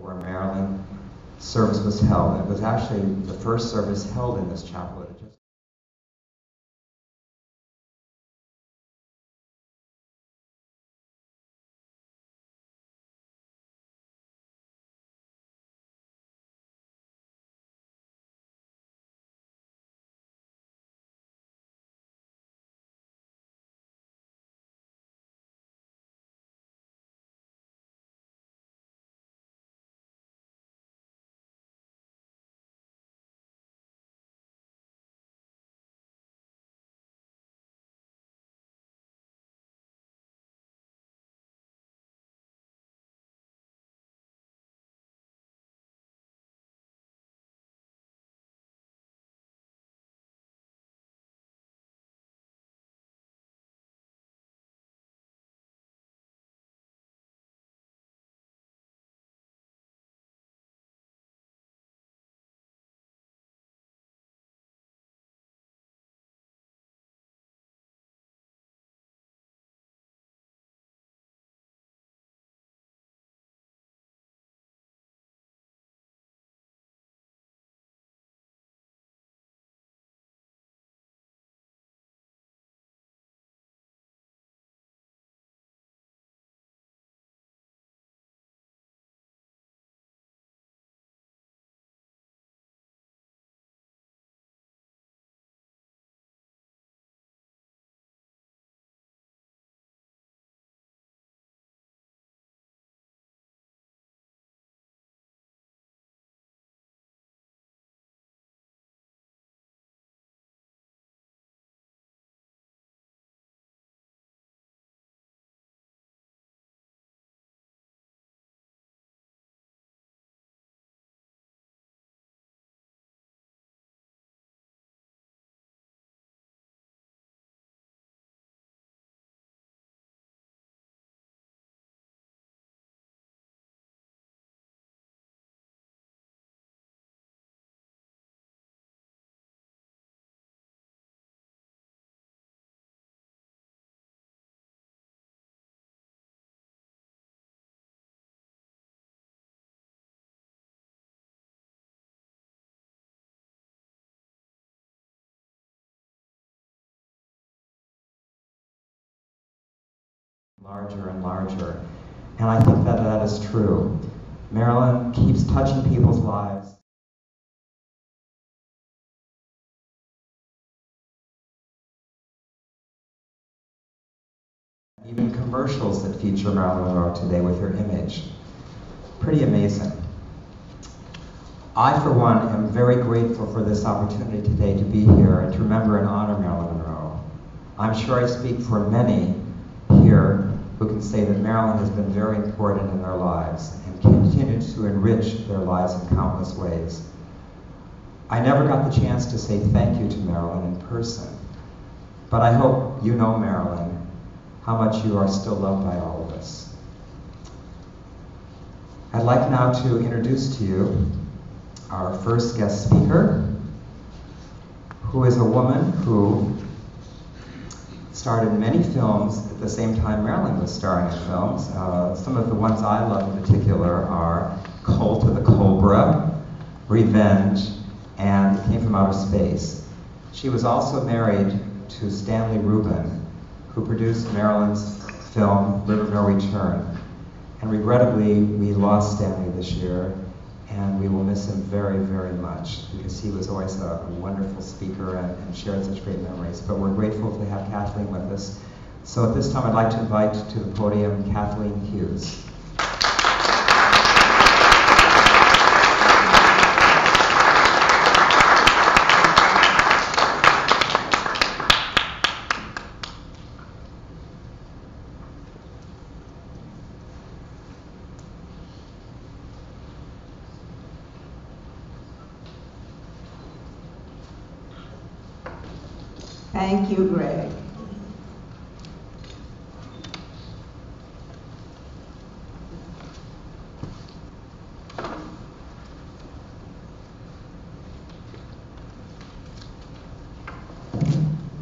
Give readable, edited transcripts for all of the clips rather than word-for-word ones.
where Marilyn service was held. It was actually the first service held in this chapel. Larger and larger. And I think that that is true. Marilyn keeps touching people's lives. Even commercials that feature Marilyn Monroe today with her image. Pretty amazing. I, for one, am very grateful for this opportunity today to be here and to remember and honor Marilyn Monroe. I'm sure I speak for many here who can say that Marilyn has been very important in their lives and continues to enrich their lives in countless ways. I never got the chance to say thank you to Marilyn in person, but I hope you know, Marilyn, how much you are still loved by all of us. I'd like now to introduce to you our first guest speaker, who is a woman who starred in many films at the same time Marilyn was starring in films. Some of the ones I love in particular are Cult of the Cobra, Revenge, and Came from Outer Space. She was also married to Stanley Rubin, who produced Marilyn's film River of No Return. And regrettably, we lost Stanley this year, and we will miss him very, very much because he was always a wonderful speaker and shared such great memories. But we're grateful to have Kathleen with us. So at this time, I'd like to invite to the podium Kathleen Hughes. Thank you, Greg.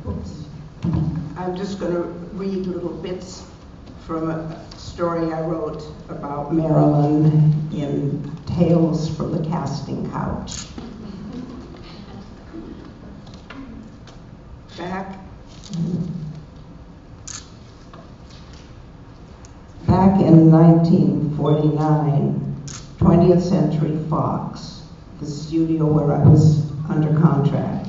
Oops. I'm just going to read little bits from a story I wrote about Marilyn in Tales from the Casting Couch. Back in 1949, 20th Century Fox, the studio where I was under contract,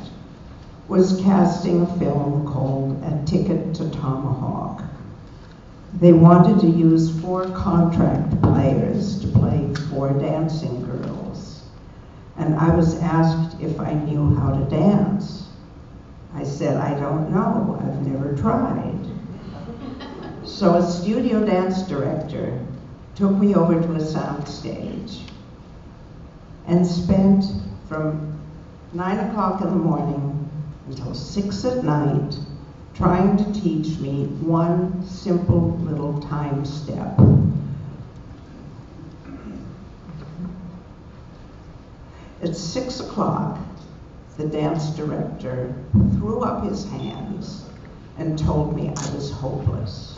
was casting a film called A Ticket to Tomahawk. They wanted to use 4 contract players to play 4 dancing girls. And I was asked if I knew how to dance. I said, I don't know, I've never tried. So a studio dance director took me over to a sound stage and spent from 9 o'clock in the morning until 6 at night trying to teach me one simple little time step. At 6 o'clock, the dance director threw up his hands and told me I was hopeless,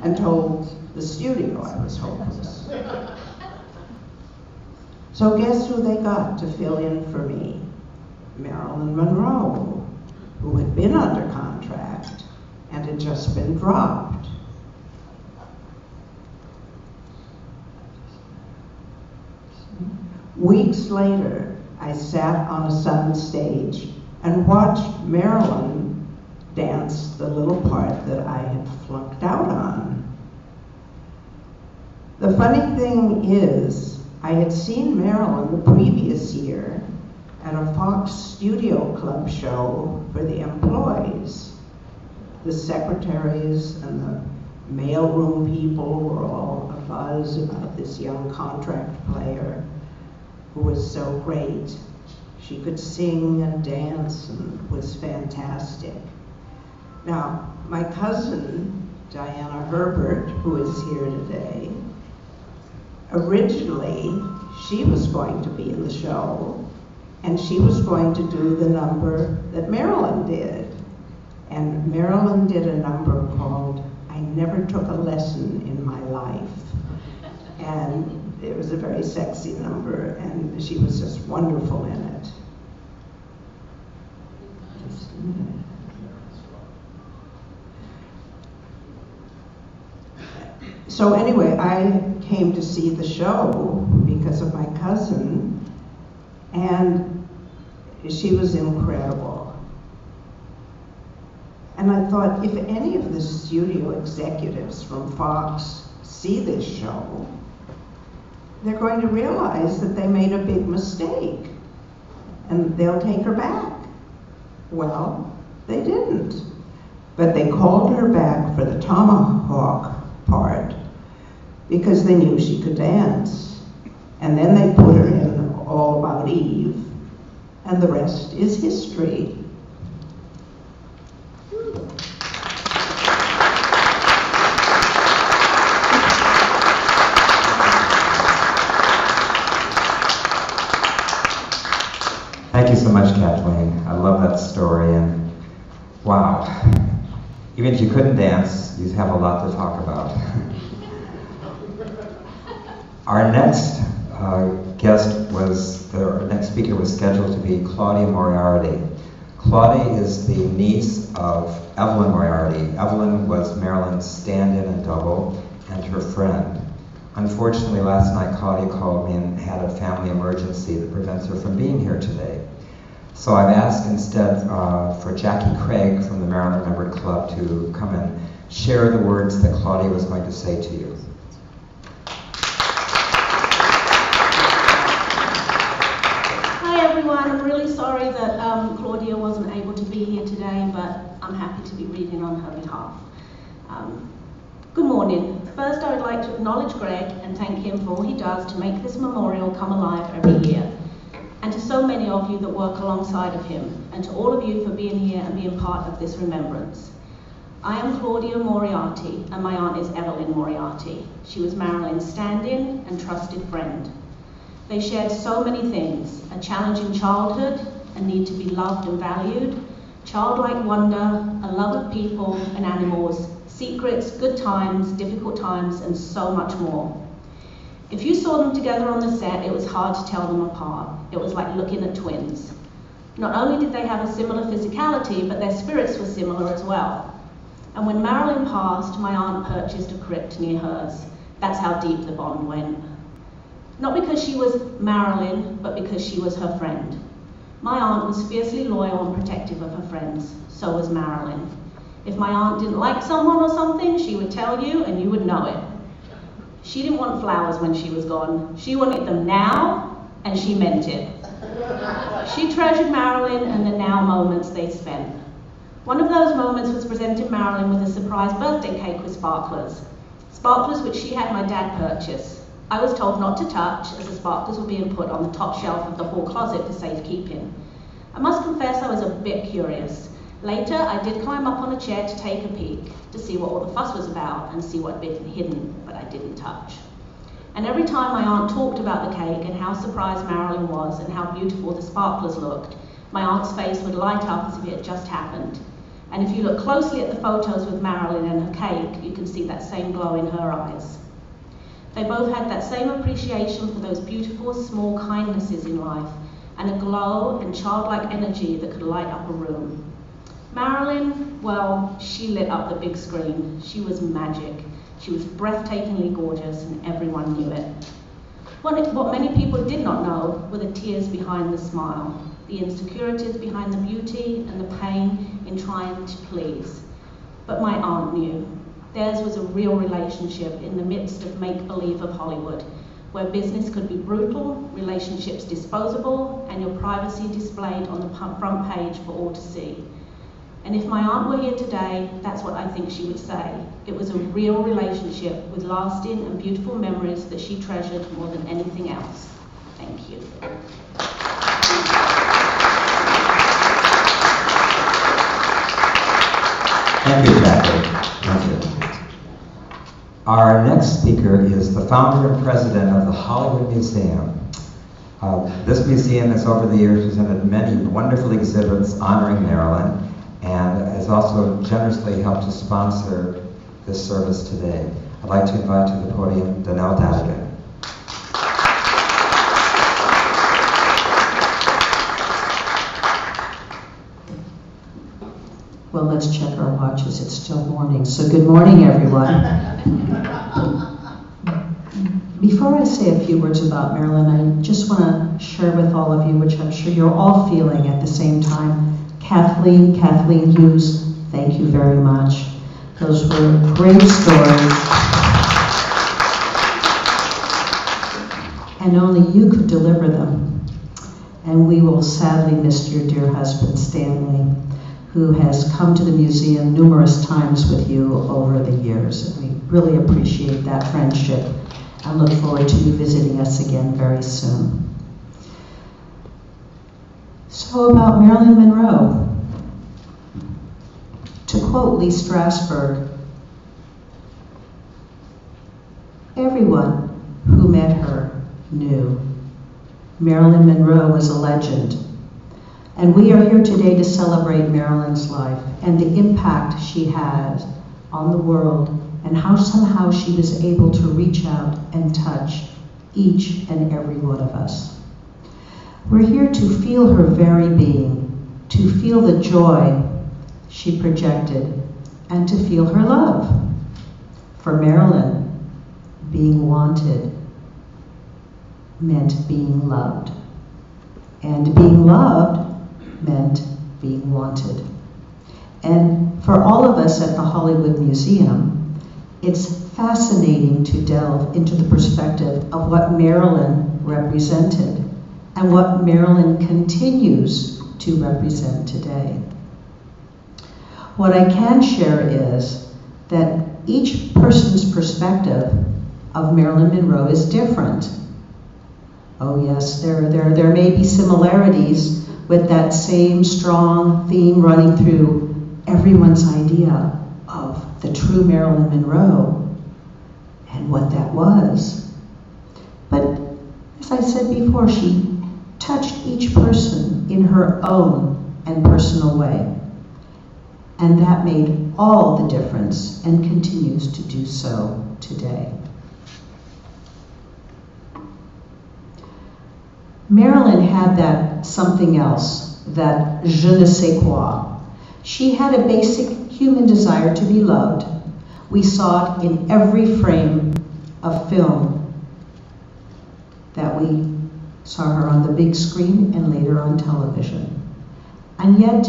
and told the studio I was hopeless. So guess who they got to fill in for me? Marilyn Monroe, who had been under contract and had just been dropped. Weeks later, I sat on a sound stage and watched Marilyn dance the little part that I had flunked out on. The funny thing is, I had seen Marilyn the previous year at a Fox Studio Club show for the employees. The secretaries and the mailroom people were all abuzz about this young contract player who was so great. She could sing and dance and was fantastic. Now, my cousin, Diana Herbert, who is here today, originally she was going to be in the show, and she was going to do the number that Marilyn did. And Marilyn did a number called I Never Took a Lesson in My Life. And it was a very sexy number, and she was just wonderful in it. Just a minute. So anyway, I came to see the show because of my cousin, and she was incredible. And I thought, if any of the studio executives from Fox see this show, they're going to realize that they made a big mistake, and they'll take her back. Well, they didn't. But they called her back for the tomahawk part because they knew she could dance. And then they put her in All About Eve, and the rest is history. Thank you so much, Kathleen. I love that story, and wow. Even if you couldn't dance, you have a lot to talk about. Our next next speaker was scheduled to be Claudia Moriarty. Claudia is the niece of Evelyn Moriarty. Evelyn was Marilyn's stand-in and double, and her friend. Unfortunately, last night Claudia called me and had a family emergency that prevents her from being here today. So I've asked instead for Jackie Craig from the Marilyn Remembered Club to come and share the words that Claudia was going to say to you. Hi everyone, I'm really sorry that Claudia wasn't able to be here today, but I'm happy to be reading on her behalf. Good morning. First, I would like to acknowledge Greg and thank him for all he does to make this memorial come alive every year. And to so many of you that work alongside of him, and to all of you for being here and being part of this remembrance. I am Claudia Moriarty, and my aunt is Evelyn Moriarty. She was Marilyn's stand-in and trusted friend. They shared so many things: a challenging childhood, a need to be loved and valued, childlike wonder, a love of people and animals, Secrets, good times, difficult times, and so much more. If you saw them together on the set, it was hard to tell them apart. It was like looking at twins. Not only did they have a similar physicality, but their spirits were similar as well. And when Marilyn passed, my aunt purchased a crypt near hers. That's how deep the bond went. Not because she was Marilyn, but because she was her friend. My aunt was fiercely loyal and protective of her friends. So was Marilyn. If my aunt didn't like someone or something, she would tell you and you would know it. She didn't want flowers when she was gone. She wanted them now, and she meant it. She treasured Marilyn and the now moments they spent. One of those moments was presenting Marilyn with a surprise birthday cake with sparklers. Sparklers which she had my dad purchase. I was told not to touch, as the sparklers were being put on the top shelf of the hall closet for safekeeping. I must confess I was a bit curious. Later, I did climb up on a chair to take a peek, to see what all the fuss was about and see what had been hidden, but I didn't touch. And every time my aunt talked about the cake and how surprised Marilyn was and how beautiful the sparklers looked, my aunt's face would light up as if it had just happened. And if you look closely at the photos with Marilyn and her cake, you can see that same glow in her eyes. They both had that same appreciation for those beautiful small kindnesses in life and a glow and childlike energy that could light up a room. Marilyn, well, she lit up the big screen. She was magic. She was breathtakingly gorgeous and everyone knew it. What many people did not know were the tears behind the smile, the insecurities behind the beauty and the pain in trying to please. But my aunt knew. Theirs was a real relationship in the midst of make-believe of Hollywood, where business could be brutal, relationships disposable, and your privacy displayed on the front page for all to see. And if my aunt were here today, that's what I think she would say. It was a real relationship with lasting and beautiful memories that she treasured more than anything else. Thank you. Thank you, Jackie. Thank you. Our next speaker is the founder and president of the Hollywood Museum. This museum has over the years presented many wonderful exhibits honoring Marilyn and has also generously helped to sponsor this service today. I'd like to invite to the podium Danelle Dadigan. Well, let's check our watches. It's still morning. So good morning, everyone. Before I say a few words about Marilyn, I just want to share with all of you, which I'm sure you're all feeling at the same time. Kathleen Hughes, thank you very much. Those were great stories. And only you could deliver them. And we will sadly miss your dear husband, Stanley, who has come to the museum numerous times with you over the years. And we really appreciate that friendship and look forward to you visiting us again very soon. So about Marilyn Monroe. To quote Lee Strasberg, everyone who met her knew Marilyn Monroe was a legend. And we are here today to celebrate Marilyn's life and the impact she had on the world and how somehow she was able to reach out and touch each and every one of us. We're here to feel her very being, to feel the joy she projected, and to feel her love. For Marilyn, being wanted meant being loved, and being loved meant being wanted. And for all of us at the Hollywood Museum, it's fascinating to delve into the perspective of what Marilyn represented and what Marilyn continues to represent today. What I can share is that each person's perspective of Marilyn Monroe is different. Oh yes, there may be similarities with that same strong theme running through everyone's idea of the true Marilyn Monroe and what that was. But as I said before, she touched each person in her own and personal way. And that made all the difference and continues to do so today. Marilyn had that something else, that je ne sais quoi. She had a basic human desire to be loved. We saw it in every frame of film that we saw her on the big screen and later on television. And yet,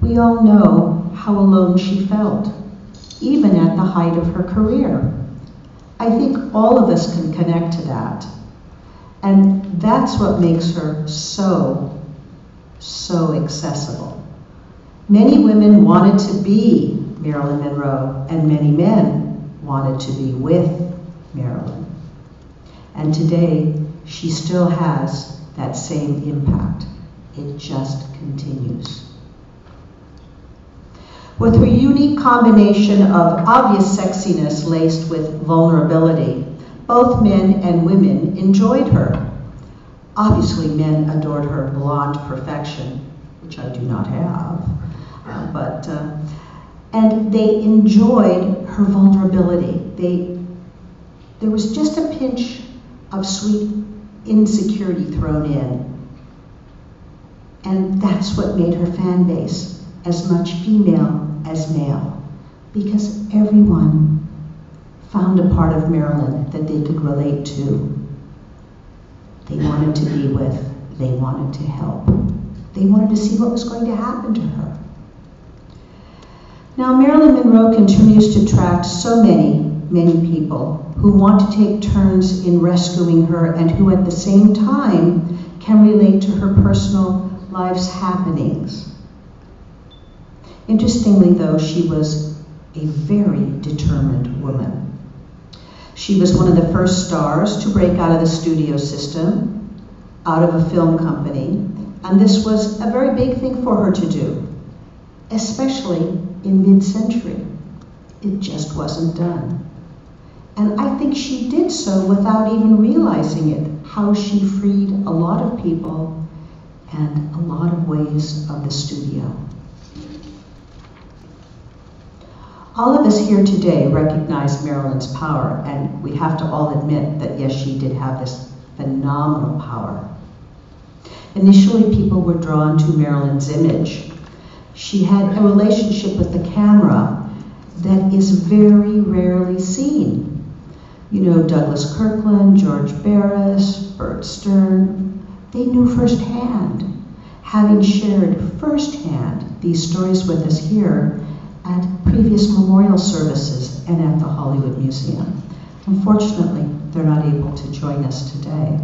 we all know how alone she felt, even at the height of her career. I think all of us can connect to that. And that's what makes her so accessible. Many women wanted to be Marilyn Monroe, and many men wanted to be with Marilyn. And today, she still has that same impact. It just continues. With her unique combination of obvious sexiness laced with vulnerability, both men and women enjoyed her. Obviously, men adored her blonde perfection, which I do not have, and they enjoyed her vulnerability. There was just a pinch of sweet insecurity thrown in, and that's what made her fan base as much female as male, because everyone found a part of Marilyn that they could relate to. They wanted to be with, they wanted to help. They wanted to see what was going to happen to her. Now, Marilyn Monroe continues to attract so many people who want to take turns in rescuing her and who at the same time can relate to her personal life's happenings. Interestingly, though, she was a very determined woman. She was one of the first stars to break out of the studio system, out of a film company, and this was a very big thing for her to do, especially in mid-century. It just wasn't done. And I think she did so without even realizing it, how she freed a lot of people and a lot of ways of the studio. All of us here today recognize Marilyn's power, and we have to all admit that yes, she did have this phenomenal power. Initially, people were drawn to Marilyn's image. She had a relationship with the camera that is very rarely seen. You know, Douglas Kirkland, George Barris, Bert Stern, they knew firsthand, having shared firsthand these stories with us here at previous memorial services and at the Hollywood Museum. Unfortunately, they're not able to join us today.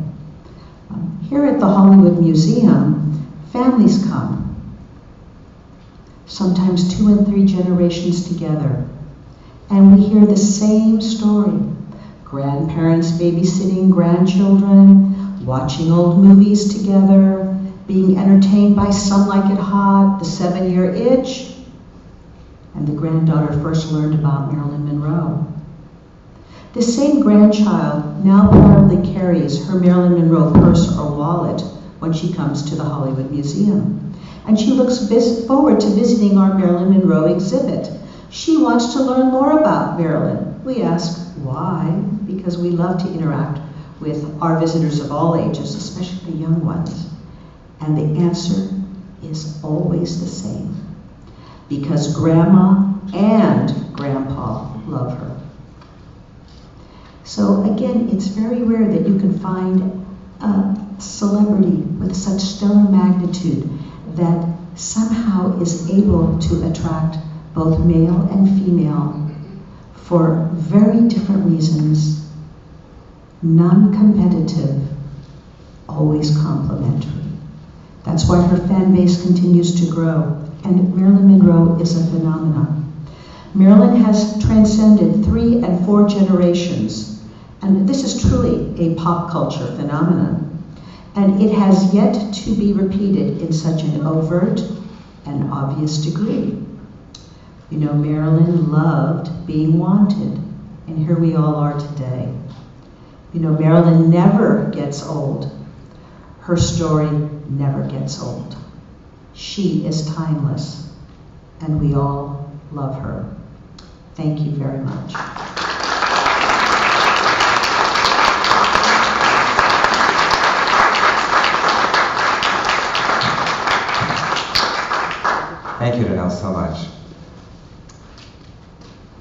Here at the Hollywood Museum, families come, sometimes 2 and 3 generations together, and we hear the same story. Grandparents babysitting grandchildren, watching old movies together, being entertained by Some Like It Hot, The 7-Year Itch, and the granddaughter first learned about Marilyn Monroe. The same grandchild now proudly carries her Marilyn Monroe purse or wallet when she comes to the Hollywood Museum. And she looks forward to visiting our Marilyn Monroe exhibit. She wants to learn more about Marilyn. We ask why, because we love to interact with our visitors of all ages, especially the young ones. And the answer is always the same. Because Grandma and Grandpa love her. So again, it's very rare that you can find a celebrity with such stellar magnitude that somehow is able to attract both male and female for very different reasons, non-competitive, always complementary. That's why her fan base continues to grow. And Marilyn Monroe is a phenomenon. Marilyn has transcended 3 and 4 generations, and this is truly a pop culture phenomenon. And it has yet to be repeated in such an overt and obvious degree. You know, Marilyn loved being wanted, and here we all are today. You know, Marilyn never gets old. Her story never gets old. She is timeless, and we all love her. Thank you very much. Thank you, Danelle, so much.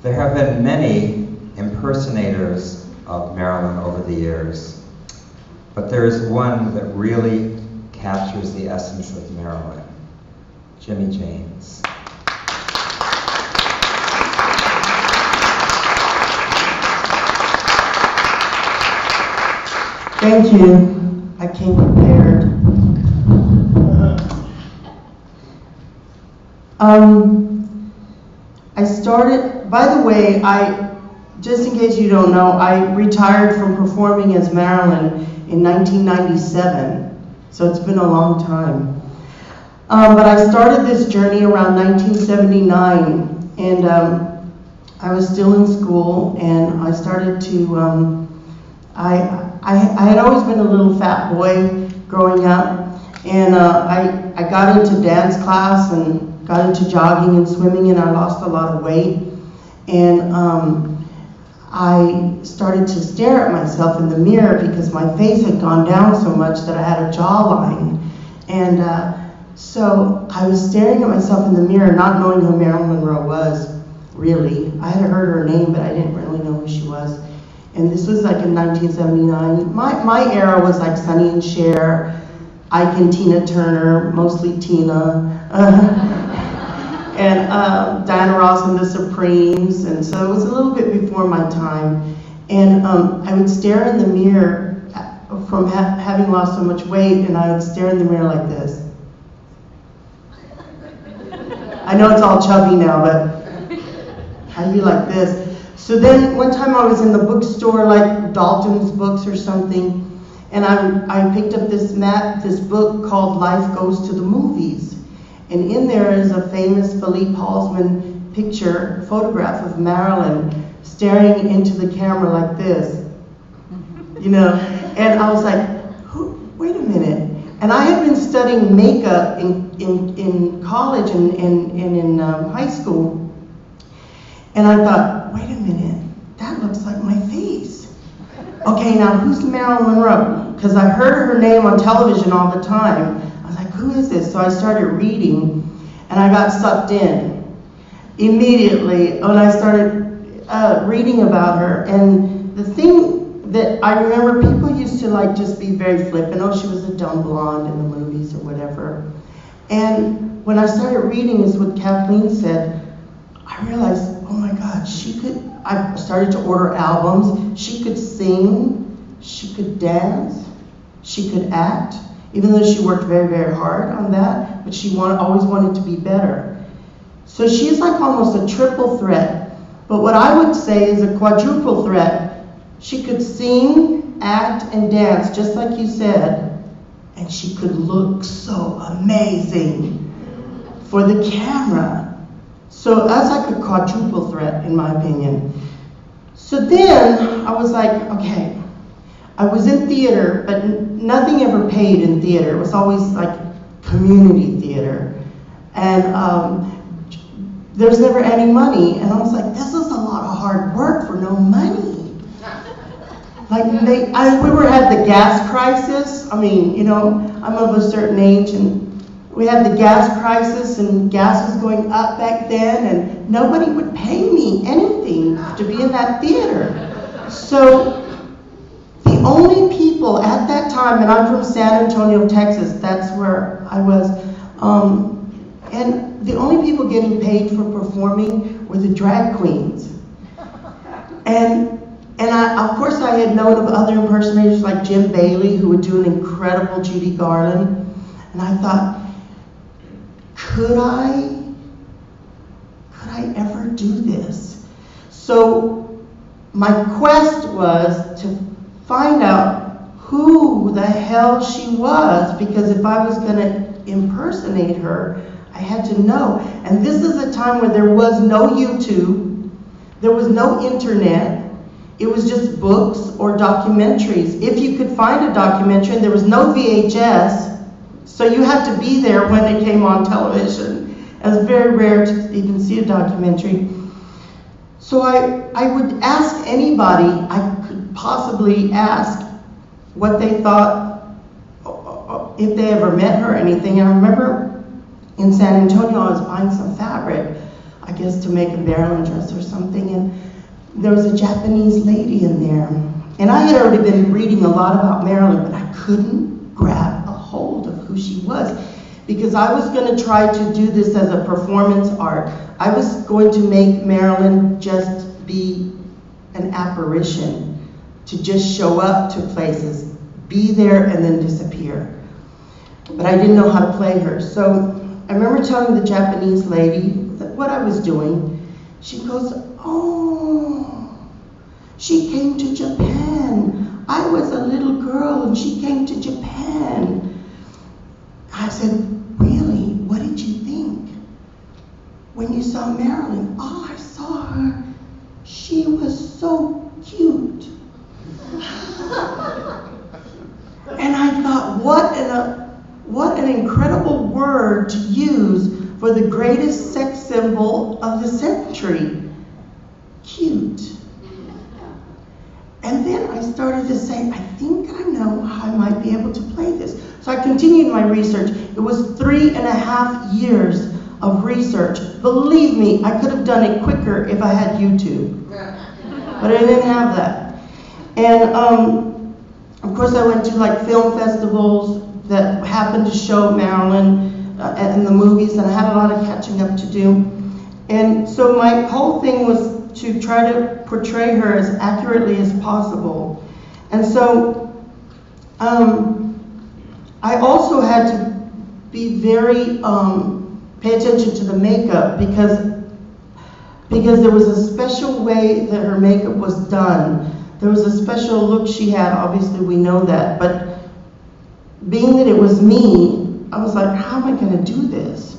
There have been many impersonators of Marilyn over the years, but there is one that really captures the essence of Marilyn, Jimmy James. Thank you. I came prepared. I started, by the way, just in case you don't know, I retired from performing as Marilyn in 1997, so it's been a long time. But I started this journey around 1979, and I was still in school, and I started to, I had always been a little fat boy growing up, and I got into dance class and got into jogging and swimming, and I lost a lot of weight. And I started to stare at myself in the mirror because my face had gone down so much that I had a jawline. And so I was staring at myself in the mirror, not knowing who Marilyn Monroe was, really. I had heard her name, but I didn't really know who she was. And this was like in 1979. My era was like Sonny and Cher, Ike and Tina Turner, mostly Tina, and Diana Ross and the Supremes, and so it was a little bit before my time. And I would stare in the mirror from having lost so much weight, and I would stare in the mirror like this. I know it's all chubby now, but I'd be like this. So then one time I was in the bookstore, like Dalton's Books or something, and I picked up this book called Life Goes to the Movies. And in there is a famous Philippe Halsman photograph of Marilyn staring into the camera like this, you know. And I was like, wait a minute. And I had been studying makeup in college and in high school. And I thought, wait a minute, that looks like my face. Okay, now who's Marilyn Monroe? Because I heard her name on television all the time. I was like, who is this? So I started reading, and I got sucked in immediately when I started reading about her. And the thing that I remember, people used to like just be very flippant. Oh, she was a dumb blonde in the movies or whatever. And when I started reading, is what Kathleen said, I realized, oh my God, I started to order albums. She could sing, she could dance, she could act, even though she worked very, very hard on that, but she always wanted to be better. So she's like almost a triple threat, but what I would say is a quadruple threat. She could sing, act, and dance, just like you said, and she could look so amazing for the camera. So that's like a quadruple threat, in my opinion. So then I was like, okay, I was in theater, but nothing ever paid in theater. It was always like community theater. And there was never any money. And I was like, this is a lot of hard work for no money. Like we had the gas crisis. I mean, you know, I'm of a certain age, and we had the gas crisis, and gas was going up back then, and nobody would pay me anything to be in that theater. So the only people at that time, and I'm from San Antonio, Texas, that's where I was, and the only people getting paid for performing were the drag queens. And of course I had known of other impersonators like Jim Bailey, who would do an incredible Judy Garland, and I thought, could I ever do this? So my quest was to find out who the hell she was, because if I was going to impersonate her, I had to know. And this is a time where there was no YouTube, there was no internet, it was just books or documentaries. If you could find a documentary, and there was no VHS, So you had to be there when it came on television. It was very rare to even see a documentary. So I would ask anybody I could possibly ask what they thought, if they ever met her or anything. And I remember in San Antonio, I was buying some fabric, I guess to make a Marilyn dress or something, and there was a Japanese lady in there. And I had already been reading a lot about Marilyn, but I couldn't grab a hold of who she was, because I was going to try to do this as a performance art. I was going to make Marilyn just be an apparition, to just show up to places, be there, and then disappear. But I didn't know how to play her. So I remember telling the Japanese lady what I was doing. She goes, "Oh, she came to Japan. I was a little girl and she came to Japan." I said, "Really? What did you think when you saw Marilyn?" "Oh, I saw her. She was so cute." And I thought, what an incredible word to use for the greatest sex symbol of the century. Cute. And then I started to say, I think I know how I might be able to play this. So I continued my research. It was 3.5 years of research. Believe me, I could have done it quicker if I had YouTube. But I didn't have that. And of course I went to like film festivals that happened to show Marilyn in the movies, and I had a lot of catching up to do. And so my whole thing was to try to portray her as accurately as possible. And so I also had to be very, pay attention to the makeup, because there was a special way that her makeup was done. There was a special look she had, obviously we know that, but being that it was me, I was like, how am I going to do this?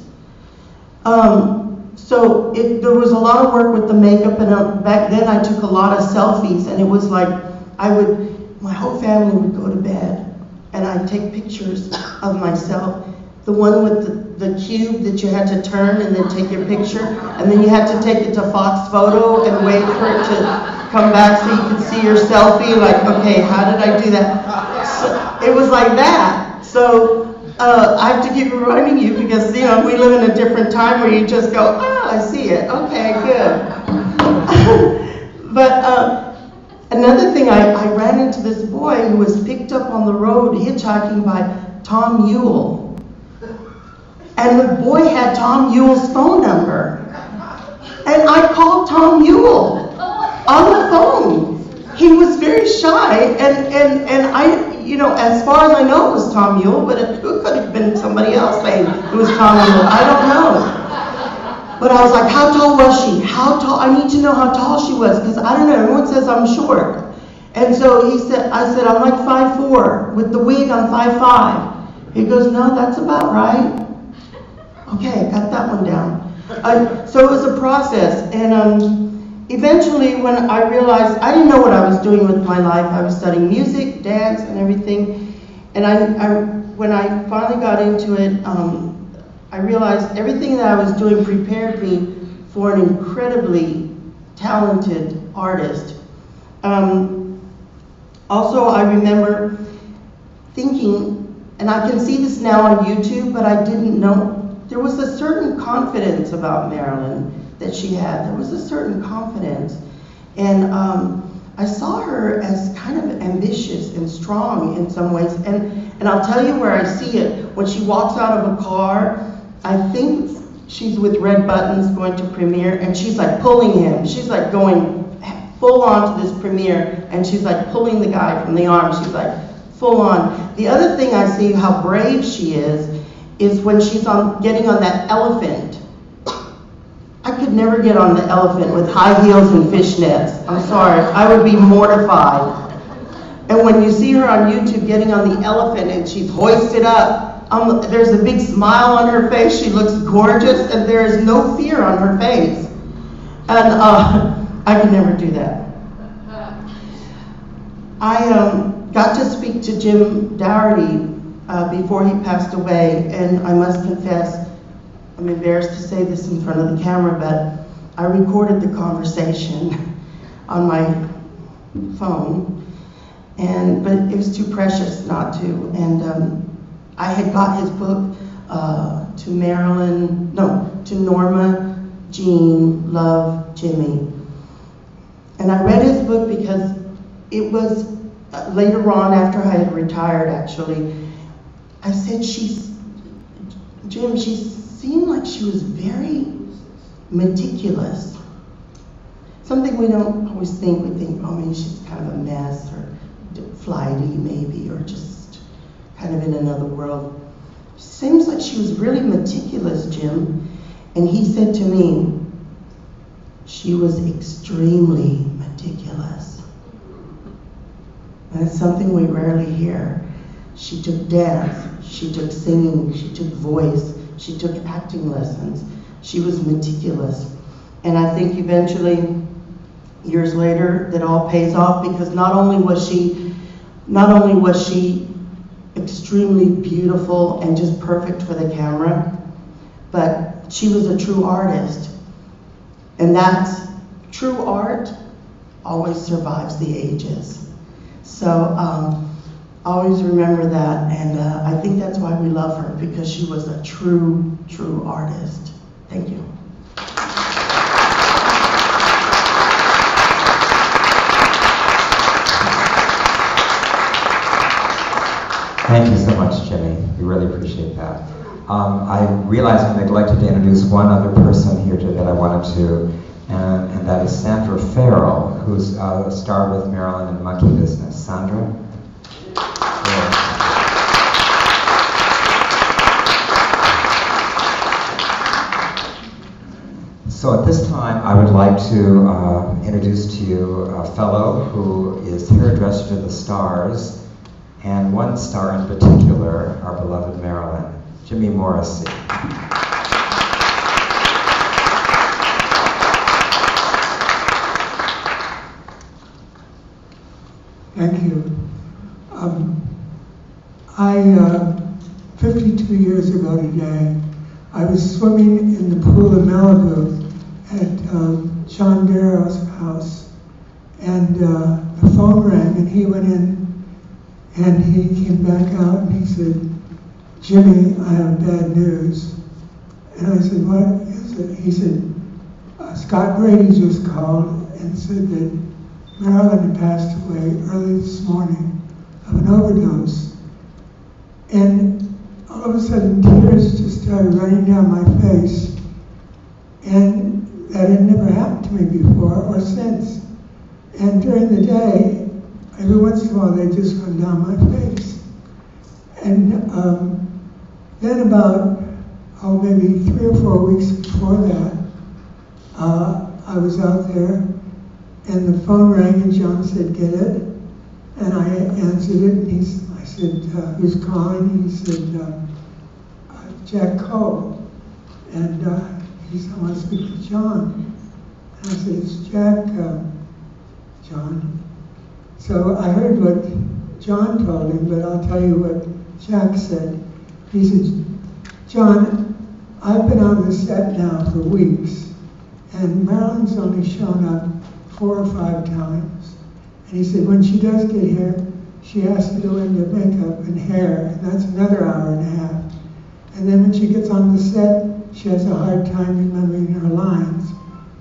So there was a lot of work with the makeup, and back then I took a lot of selfies, and it was like my whole family would go to bed, and I'd take pictures of myself. The one with the cube that you had to turn and then take your picture, and then you had to take it to Fox Photo and wait for it to come back so you could see your selfie, like, okay, how did I do that? So it was like that. So I have to keep reminding you, because we live in a different time where you just go, oh, I see it, okay, good. But another thing, I ran into this boy who was picked up on the road hitchhiking by Tom Ewell. And the boy had Tom Ewell's phone number. And I called Tom Ewell on the phone. He was very shy, and I, as far as I know, it was Tom Ewell, but it could have been somebody else saying it was Tom Ewell. I don't know. But I was like, how tall was she? How tall? I need to know how tall she was, because I don't know. Everyone says I'm short. And so I said, I'm like 5'4". With the wig, I'm 5'5". He goes, no, that's about right. Okay, got that one down. So it was a process, and eventually when I realized I didn't know what I was doing with my life, I was studying music, dance, and everything, and when I finally got into it, I realized everything that I was doing prepared me for an incredibly talented artist. Also, I remember thinking, and I can see this now on YouTube, but I didn't know, there was a certain confidence about Marilyn that she had. There was a certain confidence. And I saw her as kind of ambitious and strong in some ways. And I'll tell you where I see it. When she walks out of a car, I think she's with Red Buttons going to premiere, and she's like pulling him. She's like going full on to this premiere, and she's like pulling the guy from the arm. She's like full on. The other thing I see how brave she is when she's getting on that elephant. I could never get on the elephant with high heels and fishnets. I'm sorry, I would be mortified. And when you see her on YouTube getting on the elephant and she's hoisted up, there's a big smile on her face, she looks gorgeous, and there is no fear on her face. And I could never do that. I got to speak to Jim Dougherty before he passed away, and I must confess, I'm embarrassed to say this in front of the camera, but I recorded the conversation on my phone, but it was too precious not to. And I had got his book to Norma, Jean, Love, Jimmy. And I read his book because it was later on, after I had retired actually, I said, Jim, she seemed like she was very meticulous. Something we don't always think. We think, oh, maybe she's kind of a mess or flighty maybe, or just kind of in another world. Seems like she was really meticulous, Jim. And he said to me, she was extremely meticulous. And it's something we rarely hear. She took dance, she took singing, she took voice, she took acting lessons. She was meticulous. And I think eventually, years later, that all pays off, because not only was she extremely beautiful and just perfect for the camera, but she was a true artist. And that's true art always survives the ages. So always remember that, and I think that's why we love her, because she was a true artist. Thank you. Thank you so much, Jimmy. We really appreciate that. I realized I neglected to introduce one other person here today that I wanted to, and that is Sandra Farrell, who's starred with Marilyn in Monkey Business. Sandra? So at this time, I would like to introduce to you a fellow who is hairdresser to the stars, and one star in particular, our beloved Marilyn, Jimmy Morrissey. Thank you. 52 years ago today, I was swimming in the pool of Malibu at John Darrow's house, and the phone rang, and he went in, and he came back out, and he said, Jimmy, I have bad news. And I said, what is it? He said, Scott Brady just called and said that Marilyn had passed away early this morning of an overdose. And all of a sudden, tears just started running down my face. And that had never happened to me before or since. And during the day, every once in a while, they just run down my face. And then about, maybe 3 or 4 weeks before that, I was out there, and the phone rang, and John said, get it. And I answered it, and I said, who's calling? And he said, Jack Cole. And he said, I want to speak to John. And I said, it's Jack, John. So I heard what John told him, but I'll tell you what Jack said. He said, John, I've been on the set now for weeks, and Marilyn's only shown up 4 or 5 times. And he said, when she does get here, she has to go into makeup and hair, and that's another hour and a half. And then when she gets on the set, she has a hard time remembering her lines.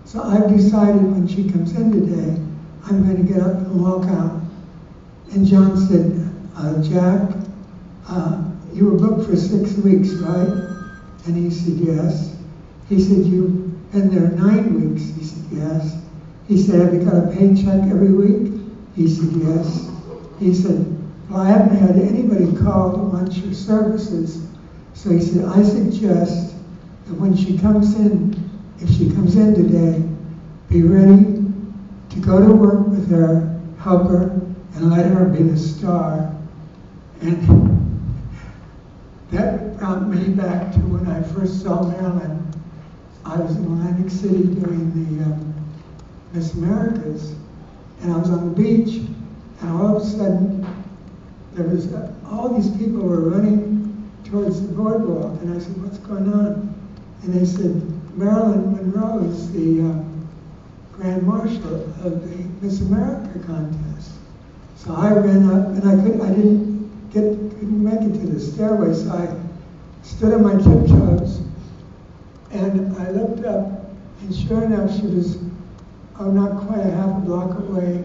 So I've decided when she comes in today, I'm going to get up and walk out. And John said, Jack, you were booked for 6 weeks, right? And he said, yes. He said, you've been there 9 weeks. He said, yes. He said, have you got a paycheck every week? He said, yes. He said, well, I haven't had anybody call to want your services. So he said, I suggest that when she comes in, if she comes in today, be ready to go to work with her, help her, and let her be the star. And that brought me back to when I first saw Marilyn. I was in Atlantic City doing the Miss Americas, and I was on the beach, and all of a sudden, there was all these people were running towards the boardwalk, and I said, "What's going on?" And they said, "Marilyn Monroe is the Grand Marshal of the Miss America contest." So I ran up, and I couldn't make it to the stairway, so I stood on my tiptoes, and I looked up, and sure enough, she was, not quite a half a block away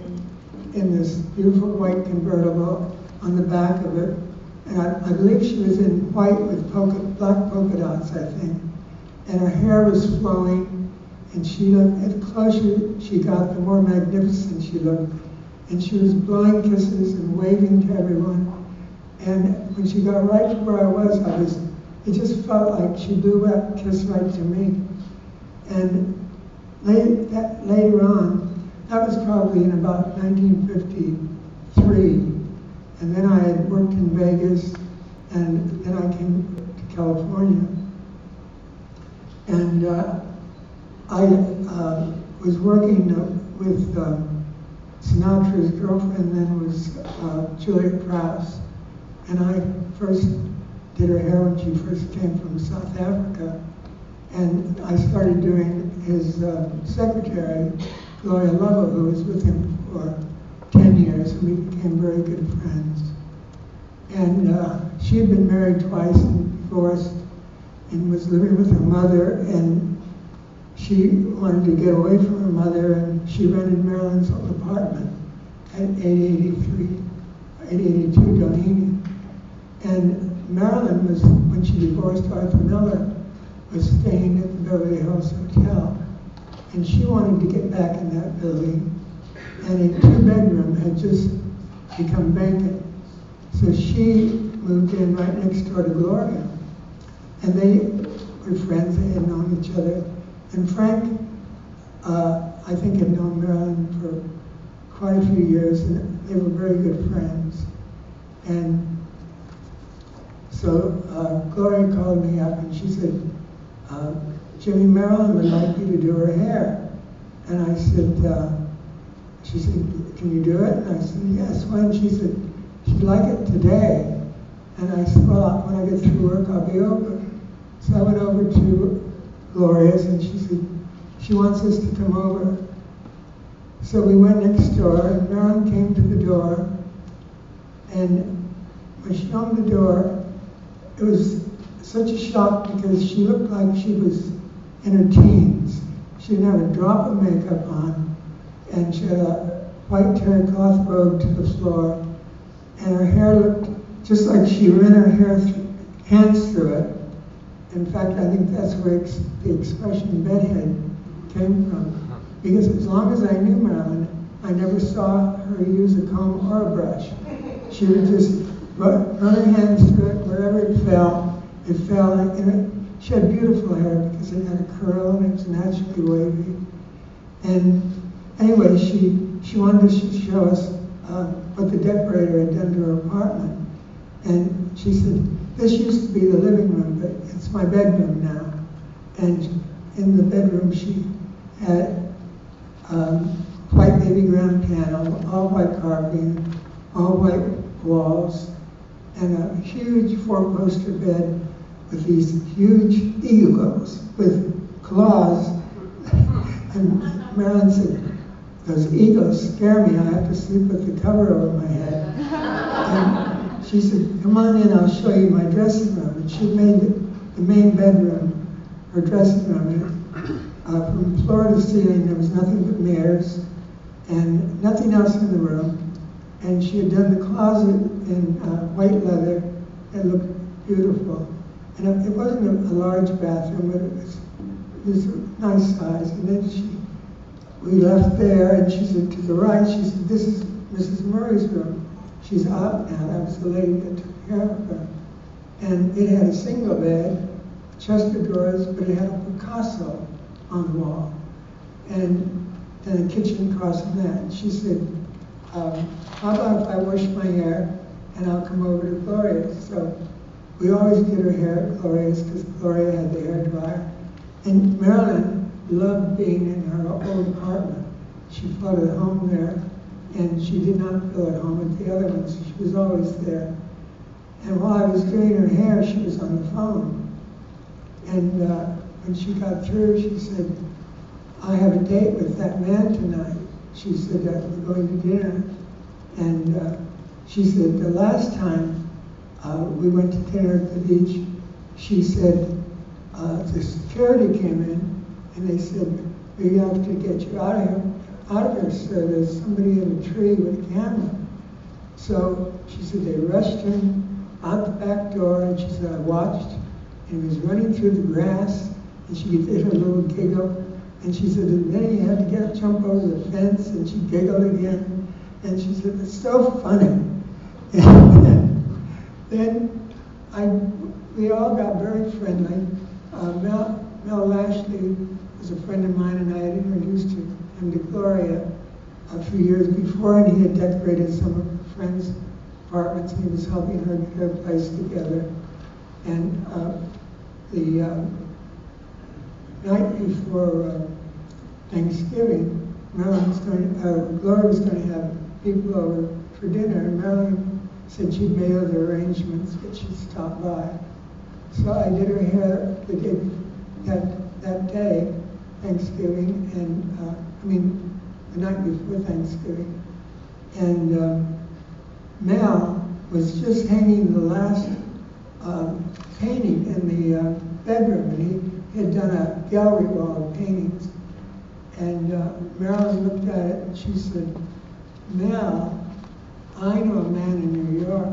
in this beautiful white convertible on the back of it. And I believe she was in white with black polka dots, I think. And her hair was flowing, and she looked, the closer she got, the more magnificent she looked. And she was blowing kisses and waving to everyone. And when she got right to where I was, it just felt like she blew that kiss right to me. And later on, that was probably in about 1953. And then I had worked in Vegas, and then I came to California. And I was working with Sinatra's girlfriend then was Juliet Prowse. And I first did her hair when she first came from South Africa. And I started doing his secretary, Gloria Lovell, who was with him for 10 years, and we became very good friends. And she had been married twice and divorced and was living with her mother, and she wanted to get away from her mother, and she rented Marilyn's old apartment at 882 Donini. And Marilyn was, when she divorced Arthur Miller, was staying at the Beverly Hills Hotel. And she wanted to get back in that building. And a 2-bedroom had just become vacant. So she moved in right next door to Gloria. And they were friends, they had known each other. And Frank, I think, had known Marilyn for quite a few years, and they were very good friends. And so Gloria called me up and she said, "Jimmy, Marilyn would like you to do her hair." And I said, she said, "Can you do it?" And I said, "Yes." When? She said, "She'd like it today." And I said, "Well, when I get through work, I'll be over." So I went over to Gloria's, and she said, she wants us to come over. So we went next door, and Marilyn came to the door. And when she opened the door, it was such a shock because she looked like she was in her teens. She didn't have a drop of makeup on, and she had a white terry cloth robe to the floor, and her hair looked just like she ran her hands through it. In fact, I think that's where the expression bedhead came from. Because as long as I knew Marilyn, I never saw her use a comb or a brush. She would just run her hands through it wherever it fell. It fell, and she had beautiful hair because it had a curl and it was naturally wavy. And anyway, she wanted to show us what the decorator had done to her apartment. And she said, "This used to be the living room, but it's my bedroom now." And in the bedroom, she had white baby grand piano, all white carpeting, all white walls, and a huge 4-poster bed with these huge eagles with claws. And Marilyn said, "Those eagles scare me. I have to sleep with the cover over my head." And she said, "Come on in, I'll show you my dressing room." And she made the main bedroom her dressing room. From floor to ceiling, there was nothing but mirrors and nothing else in the room. And she had done the closet in white leather. It looked beautiful. And it wasn't a large bathroom, but it was a nice size. And then we left there, and she said, to the right, she said, "This is Mrs. Murray's room. She's out now." That was the lady that took care of her. And it had a single bed, chest of drawers, but it had a Picasso on the wall. And then a kitchen across from that. And she said, "How about if I wash my hair and I'll come over to Gloria's?" So we always did her hair at Gloria's because Gloria had the hair dryer. And Marilyn loved being in her old apartment. She felt at home there. and she did not feel at home with the other ones. She was always there. And while I was doing her hair, she was on the phone. And when she got through, she said, I have a date with that man tonight. She said that we're going to dinner. And she said the last time we went to dinner at the beach, she said the security came in and they said, we have to get you out of here, sir. There's somebody in a tree with a camera. So she said they rushed him out the back door, and she said I watched, and he was running through the grass, and she did her little giggle, and she said, and then he had to jump over the fence, and she giggled again, and she said, it's so funny. And then we all got very friendly. Mel Lashley was a friend of mine, and I had introduced him to Gloria a few years before, and he had decorated some of her friends' apartments, and he was helping her get her place together. And the night before Thanksgiving, Gloria was going to have people over for dinner, and Marilyn said she'd made other arrangements, but she'd stop by. So I did her hair the day that day, Thanksgiving, and the night before Thanksgiving. And Mel was just hanging the last painting in the bedroom, and he had done a gallery wall of paintings. And Marilyn looked at it and she said, Mel, I know a man in New York,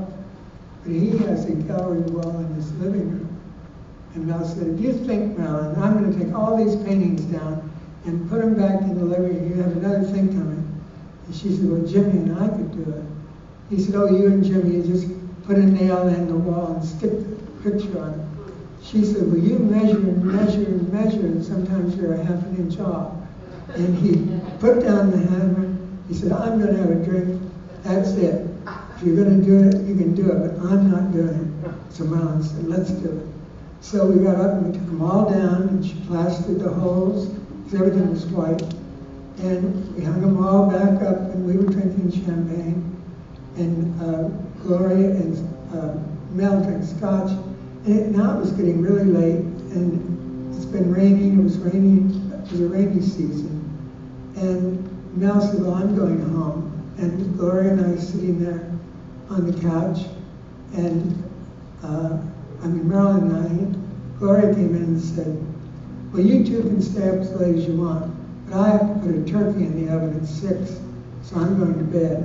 but he has a gallery wall in his living room. And Mel said, if you think, Marilyn, I'm going to take all these paintings down and put them back in the living room, you have another thing coming. And she said, well, Jimmy and I could do it. He said, oh, you and Jimmy, you just put a nail in the wall and stick the picture on it. She said, well, you measure and measure and measure, and sometimes you're a half an inch off. And he put down the hammer. He said, I'm going to have a drink. That's it. If you're going to do it, you can do it, but I'm not doing it. So Marilyn said, let's do it. So we got up and we took them all down, and she plastered the holes, because everything was white. And we hung them all back up, and we were drinking champagne. And Gloria and Mel drank scotch. And now it was getting really late, and it's been raining. It was raining. It was a rainy season. And Mel said, well, I'm going home. And Gloria and I were sitting there on the couch. And Marilyn and I, Gloria came in and said, well, you two can stay up as late as you want, but I have to put a turkey in the oven at 6, so I'm going to bed.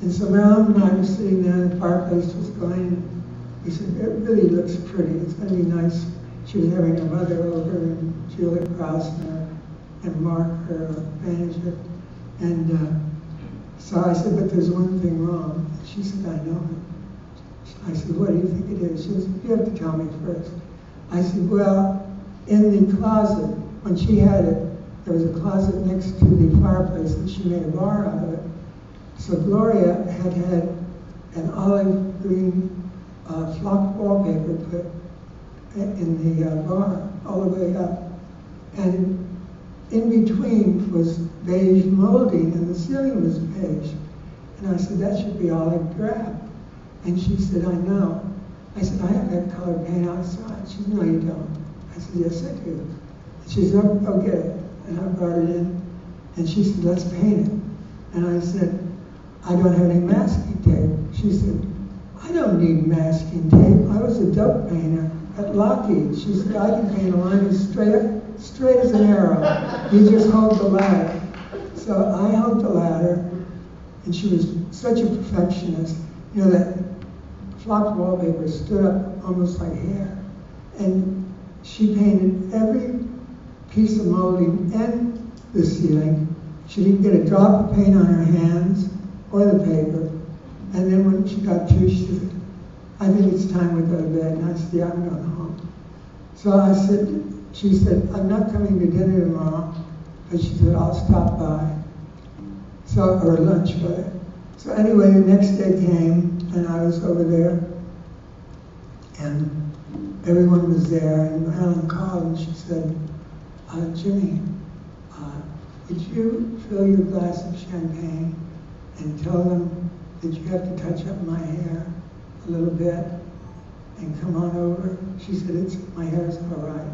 And so Marilyn and I were sitting there, the fireplace was going. We said, it really looks pretty. It's going to be nice. She was having her mother over, and Julia Krasner, and Mark, her manager. And so I said, but there's one thing wrong. She said, I know it. I said, what do you think it is? She said, you have to tell me first. I said, well, in the closet, when she had it, there was a closet next to the fireplace, and she made a bar out of it. So Gloria had an olive green flock wallpaper put in the bar all the way up. And in between was beige molding, and the ceiling was beige. And I said, that should be olive drab. And she said, I know. I said, I have that color paint outside. She said, no, you don't. I said, yes, I do. And she said, oh, go get it. And I brought it in, and she said, let's paint it. And I said, I don't have any masking tape. She said, I don't need masking tape. I was a dope painter at Lockheed. She said, I can paint a line as straight as an arrow. You just hold the ladder. So I held the ladder, and she was such a perfectionist. You know, that flock wallpaper stood up almost like hair. And she painted every piece of molding and the ceiling. She didn't get a drop of paint on her hands or the paper. And then when she got through, she said, I think it's time we go to bed. And I said, yeah, I'm going home. So she said, I'm not coming to dinner tomorrow, but she said, I'll stop by. So, or lunch, rather. So anyway, the next day came, and I was over there, and everyone was there, and Marilyn called, and she said, Jimmy, would you fill your glass of champagne and tell them that you have to touch up my hair a little bit and come on over? She said, my hair's all right.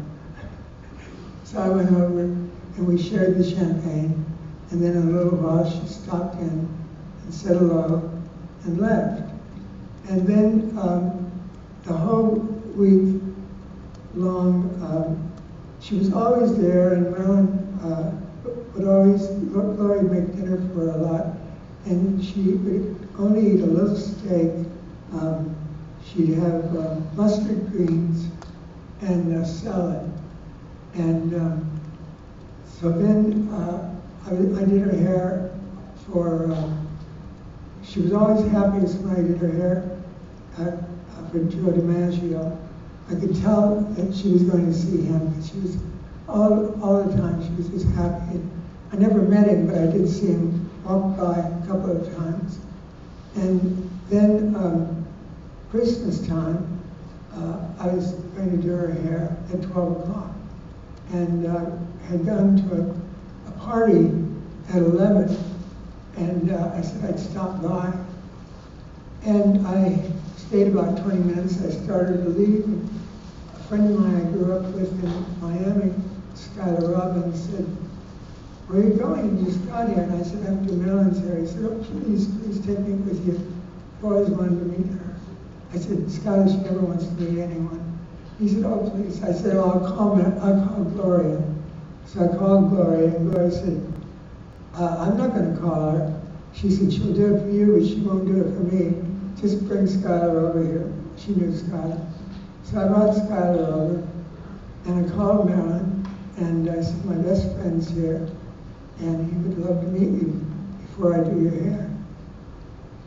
So I went over and we shared the champagne, and then in a little while she stopped in and said hello and left. And then the whole week long, she was always there, and Marilyn Gloria would make dinner for her a lot, and she would only eat a little steak. She'd have mustard greens and salad. And so then I did her hair for, she was always happiest when I did her hair for Joe DiMaggio. I could tell that she was going to see him, because she was, all the time, she was just happy. I never met him, but I did see him walk by a couple of times. And then Christmas time, I was going to do her hair at 12 o'clock. And had gone to a party at 11, and I said I'd stop by. And I stayed about 20 minutes. I started to leave, and a friend of mine I grew up with in Miami, Skylar Robbins, said, "Where are you going? You just got here." And I said, "I'm to Marilyn's hair." He said, "Oh, please take me with you. I've always wanted to meet her." I said, "Skylar, she never wants to meet anyone." He said, "Oh, please." I said, "Oh, I'll call Gloria." So I called Gloria, and Gloria said, "I'm not going to call her." She said, "She'll do it for you, but she won't do it for me. Just bring Skylar over here." She knew Skylar. So I brought Skylar over, and I called Marilyn, and I said, "My best friend's here, and he would love to meet you before I do your hair."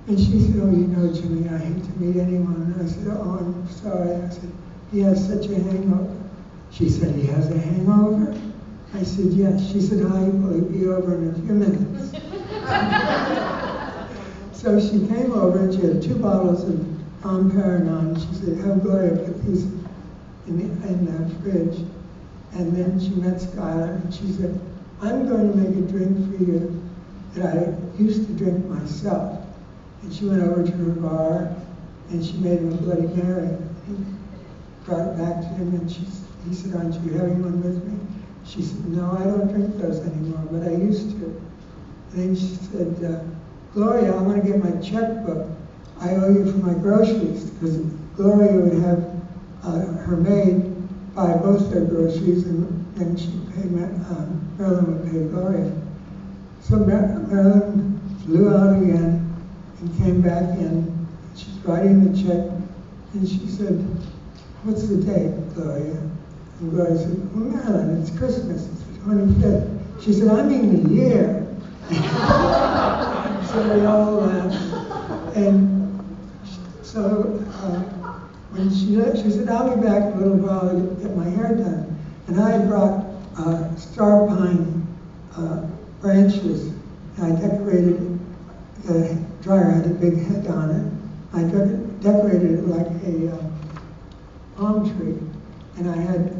And she said, "Oh, you know, Jimmy, I hate to meet anyone." And I said, "Oh, I'm sorry." I said, "He has such a hangover." She said, "He has a hangover?" I said, "Yes." She said, "I will be over in a few minutes." So she came over, and she had 2 bottles of Pamperidone. She said, "Have Gloria put these in the fridge." And then she met Skylar, and she said, "I'm going to make a drink for you that I used to drink myself." And she went over to her bar, and she made him a Bloody Mary. He brought it back to him, and he said, "Aren't you having one with me?" She said, "No, I don't drink those anymore, but I used to." And then she said, "Gloria, I want to get my checkbook. I owe you for my groceries," because Gloria would have her maid buy both their groceries, and then she'd pay, Marilyn would pay Gloria. So Marilyn flew out again and came back in. She's writing the check, and she said, "What's the date, Gloria?" And Gloria said, "Oh, Marilyn, it's Christmas, it's the 25th. She said, "I mean the year." So we all laughed. And so when she left, she said, "I'll be back in a little while to get my hair done." And I had brought star pine branches, and I decorated the dryer, had a big head on it. I decorated it like a palm tree. And I had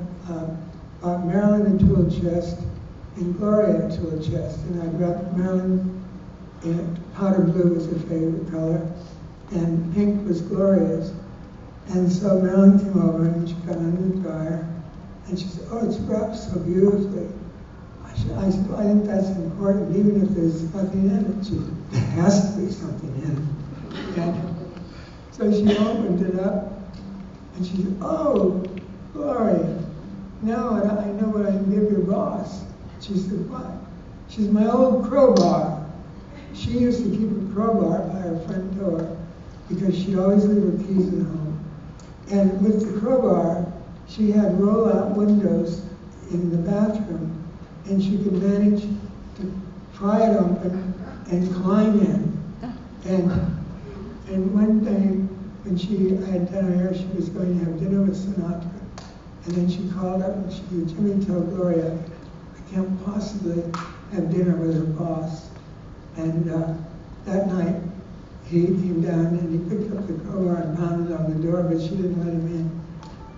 bought Marilyn a tool chest and Gloria a tool chest. And I wrapped Marilyn in powder blue was her favorite color, and pink was Gloria's. And so Marilyn came over and she got under the dryer, and she said, "Oh, it's wrapped so beautifully." I said, "Well, I think that's important, even if there's nothing in it." She said, "There has to be something in it." And so she opened it up, and she said, "Oh, Gloria, now I know what I can give your boss." She said, "What?" She said, "My old crowbar." She used to keep a crowbar by her front door because she'd always leave her keys at home. And with the crowbar, she had roll-out windows in the bathroom, and she could manage to pry it open and climb in. And one day, when I had done her hair, she was going to have dinner with Sinatra. And then she called up and she said, "Jimmy, tell Gloria I can't possibly have dinner with her boss." And that night, he came down and he picked up the crowbar and pounded on the door, but she didn't let him in.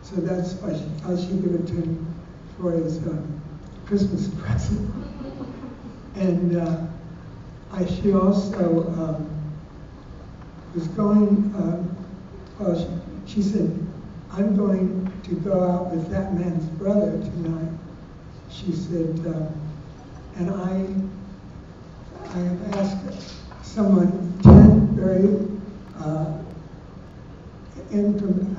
So that's why she thought she'd give it to him for his Christmas present. And she also was going, she said, I'm going to go out with that man's brother tonight. She said, and I have asked someone 10 very,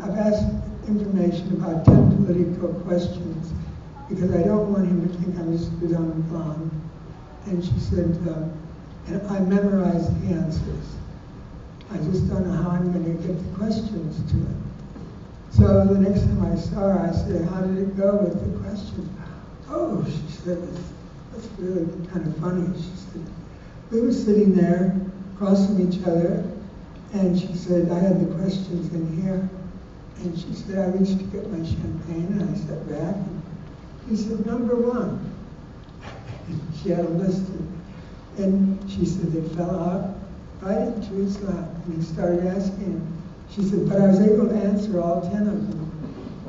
I've asked information about 10 political questions because I don't want him to think I'm just a dumb blonde. And she said, and I memorized the answers. I just don't know how I'm going to get the questions to it. So the next time I saw her, I said, how did it go with the questions? Oh, she said, that's really kind of funny. She said, we were sitting there across from each other, and she said, I had the questions in here. And she said, I reached to get my champagne, and I sat back, and he said, number 1. She had them listed. And she said, they fell out right into his lap, and he started asking him. She said, but I was able to answer all 10 of them.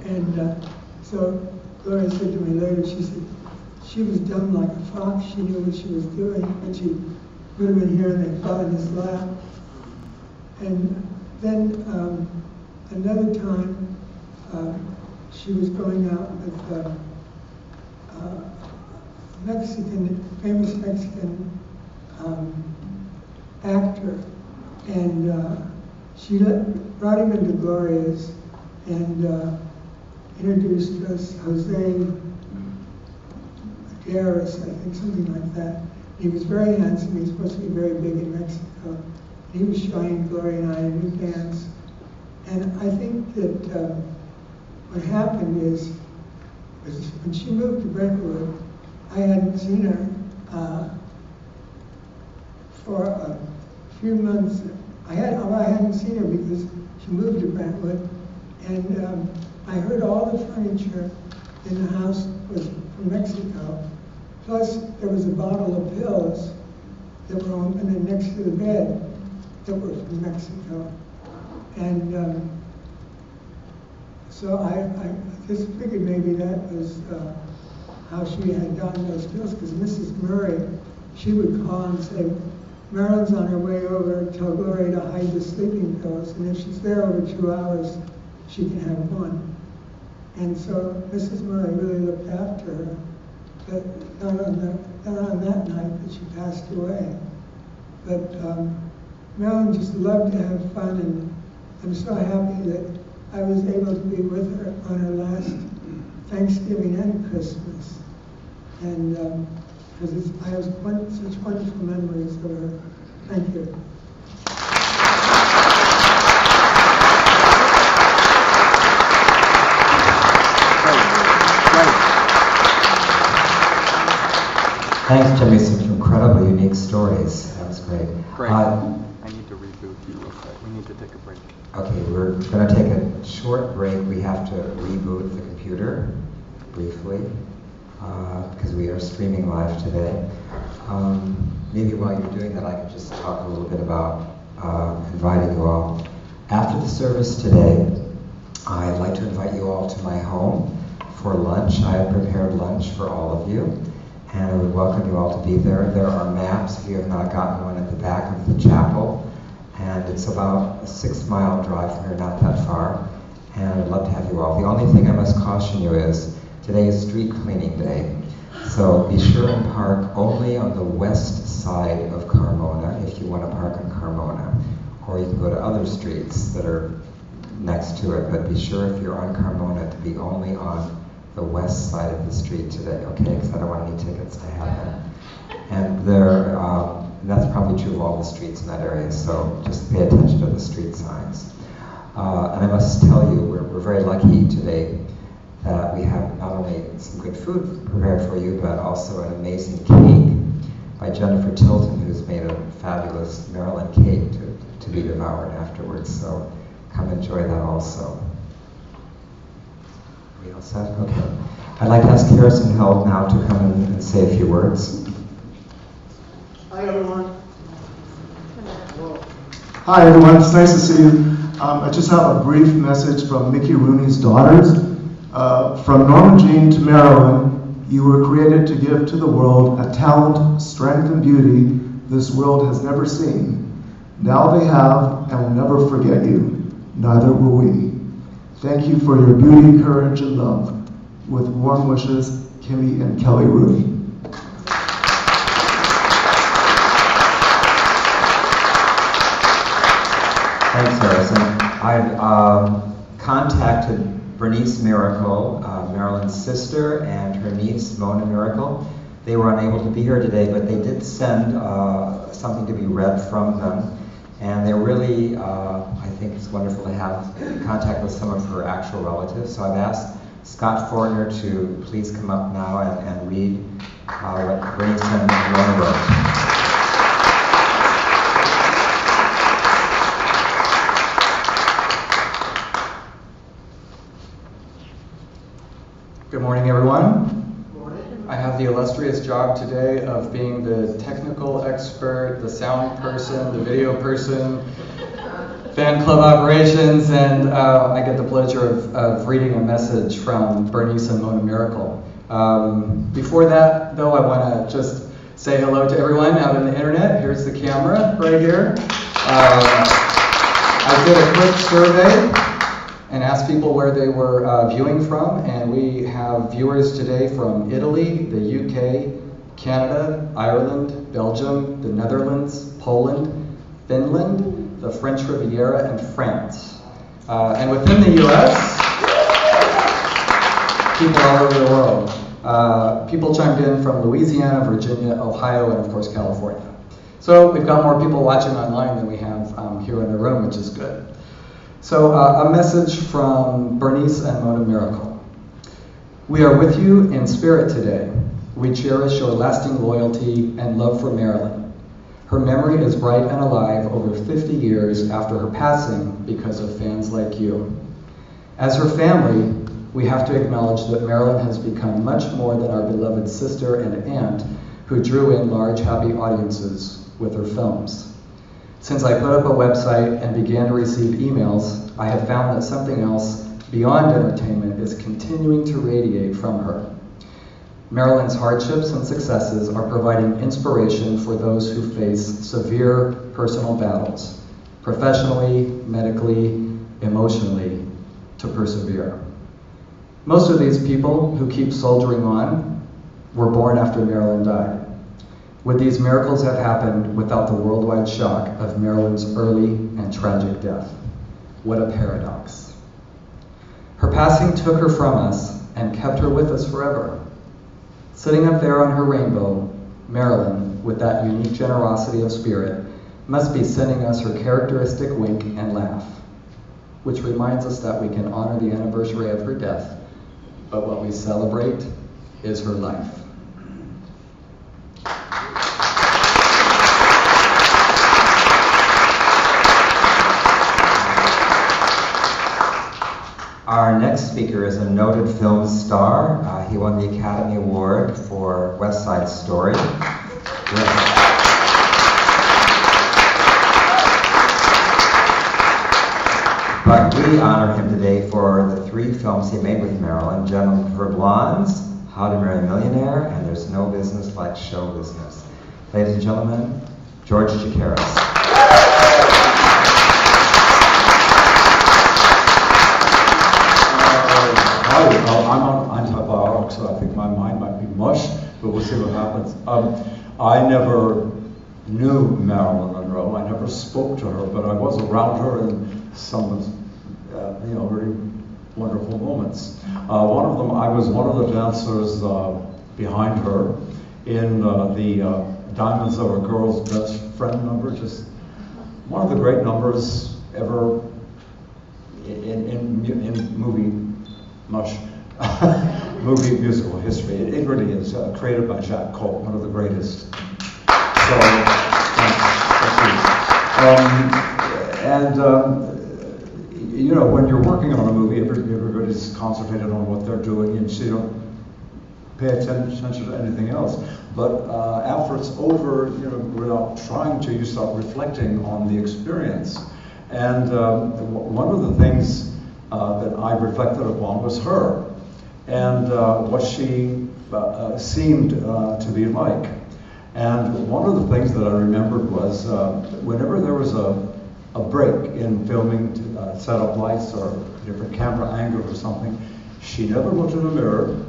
And so Gloria said to me later, she said, she was dumb like a fox. She knew what she was doing, and she put them in here, and they fell in his lap. And then another time, she was going out with famous Mexican actor, and she brought him into Gloria's and introduced us, Jose Garris, I think, something like that. He was very handsome. He was supposed to be very big in Mexico. He was showing Gloria and I a new dance. And I think that what happened is when she moved to Brentwood, I hadn't seen her for a few months. I hadn't seen her because she moved to Brentwood, and I heard all the furniture in the house was from Mexico. Plus, there was a bottle of pills that were open and next to the bed that were from Mexico. And so I just figured maybe that was how she had gotten those pills, because Mrs. Murray, she would call and say, Marilyn's on her way over, tell Gloria to hide the sleeping pills, and if she's there over 2 hours, she can have one. And so Mrs. Murray really looked after her, but not on that night that she passed away. But Marilyn just loved to have fun, and I'm so happy that I was able to be with her on her last Thanksgiving and Christmas. And because I have such wonderful memories of her. Thank you. Thanks, Jimmy. Some incredibly unique stories. That was great. Great. I need to reboot you real quick. We need to take a break. Okay, we're going to take a short break. We have to reboot the computer briefly because we are streaming live today. Maybe while you're doing that, I could just talk a little bit about inviting you all. After the service today, I'd like to invite you all to my home for lunch. I have prepared lunch for all of you, and I would welcome you all to be there. There are maps, if you have not gotten one, at the back of the chapel, and it's about a 6-mile drive from here, not that far, and I'd love to have you all. The only thing I must caution you is today is street cleaning day, so be sure and park only on the west side of Carmona if you want to park on Carmona, or you can go to other streets that are next to it, but be sure if you're on Carmona to be only on the west side of the street today, okay? Because I don't want any tickets to have that. And that's probably true of all the streets in that area, so just pay attention to the street signs. And I must tell you, we're very lucky today that we have not only some good food prepared for you, but also an amazing cake by Jennifer Tilton, who's made a fabulous Maryland cake to be devoured afterwards. So come enjoy that also. Are we all set? Okay. I'd like to ask Harrison Held now to come in and say a few words. Hi, everyone. Hi, everyone. It's nice to see you. I just have a brief message from Mickey Rooney's daughters. From Norma Jean to Marilyn, you were created to give to the world a talent, strength, and beauty this world has never seen. Now they have and will never forget you. Neither will we. Thank you for your beauty, courage, and love. With warm wishes, Kimmy and Kelly Rooney. Thanks, Harrison. I've contacted Bernice Miracle, Marilyn's sister, and her niece, Mona Miracle. They were unable to be here today, but they did send something to be read from them. And they're really, I think it's wonderful to have contact with some of her actual relatives. So I've asked Scott Fortner to please come up now and read what Bernice and Mona wrote. Good morning, everyone. I have the illustrious job today of being the technical expert, the sound person, the video person, fan club operations, and I get the pleasure of reading a message from Bernice and Mona Miracle. Before that, though, I want to just say hello to everyone out on the internet. Here's the camera right here. I did a quick survey and asked people where they were viewing from, and we have viewers today from Italy, the UK, Canada, Ireland, Belgium, the Netherlands, Poland, Finland, the French Riviera, and France. And within the US, people all over the world. People chimed in from Louisiana, Virginia, Ohio, and of course California. So we've got more people watching online than we have here in the room, which is good. So a message from Bernice and Mona Miracle. We are with you in spirit today. We cherish your lasting loyalty and love for Marilyn. Her memory is bright and alive over 50 years after her passing because of fans like you. As her family, we have to acknowledge that Marilyn has become much more than our beloved sister and aunt who drew in large, happy audiences with her films. Since I put up a website and began to receive emails, I have found that something else beyond entertainment is continuing to radiate from her. Marilyn's hardships and successes are providing inspiration for those who face severe personal battles, professionally, medically, emotionally, to persevere. Most of these people who keep soldiering on were born after Marilyn died. Would these miracles have happened without the worldwide shock of Marilyn's early and tragic death? What a paradox. Her passing took her from us and kept her with us forever. Sitting up there on her rainbow, Marilyn, with that unique generosity of spirit, must be sending us her characteristic wink and laugh, which reminds us that we can honor the anniversary of her death, but what we celebrate is her life. Our next speaker is a noted film star. He won the Academy Award for West Side Story. But we honor him today for the 3 films he made with Marilyn: Gentlemen for Blondes, How to Marry a Millionaire, and There's No Business Like Show Business. Ladies and gentlemen, George Chakiris. Hi, I'm on antibiotics, so I think my mind might be mush, but we'll see what happens. I never knew Marilyn Monroe. I never spoke to her, but I was around her in some, very wonderful moments. One of them, I was one of the dancers behind her in the Diamonds Are a Girl's Best Friend number, just one of the great numbers ever in movie movie musical history. It really is, created by Jacques Colt, one of the greatest. So, thank you. When you're working on a movie, everybody's concentrated on what they're doing, and so you don't pay attention to anything else. But after it's over, without trying to, you start reflecting on the experience. And one of the things that I reflected upon was her and what she seemed to be like. And one of the things that I remembered was whenever there was a break in filming to set up lights or different camera angles or something, she never looked in the mirror.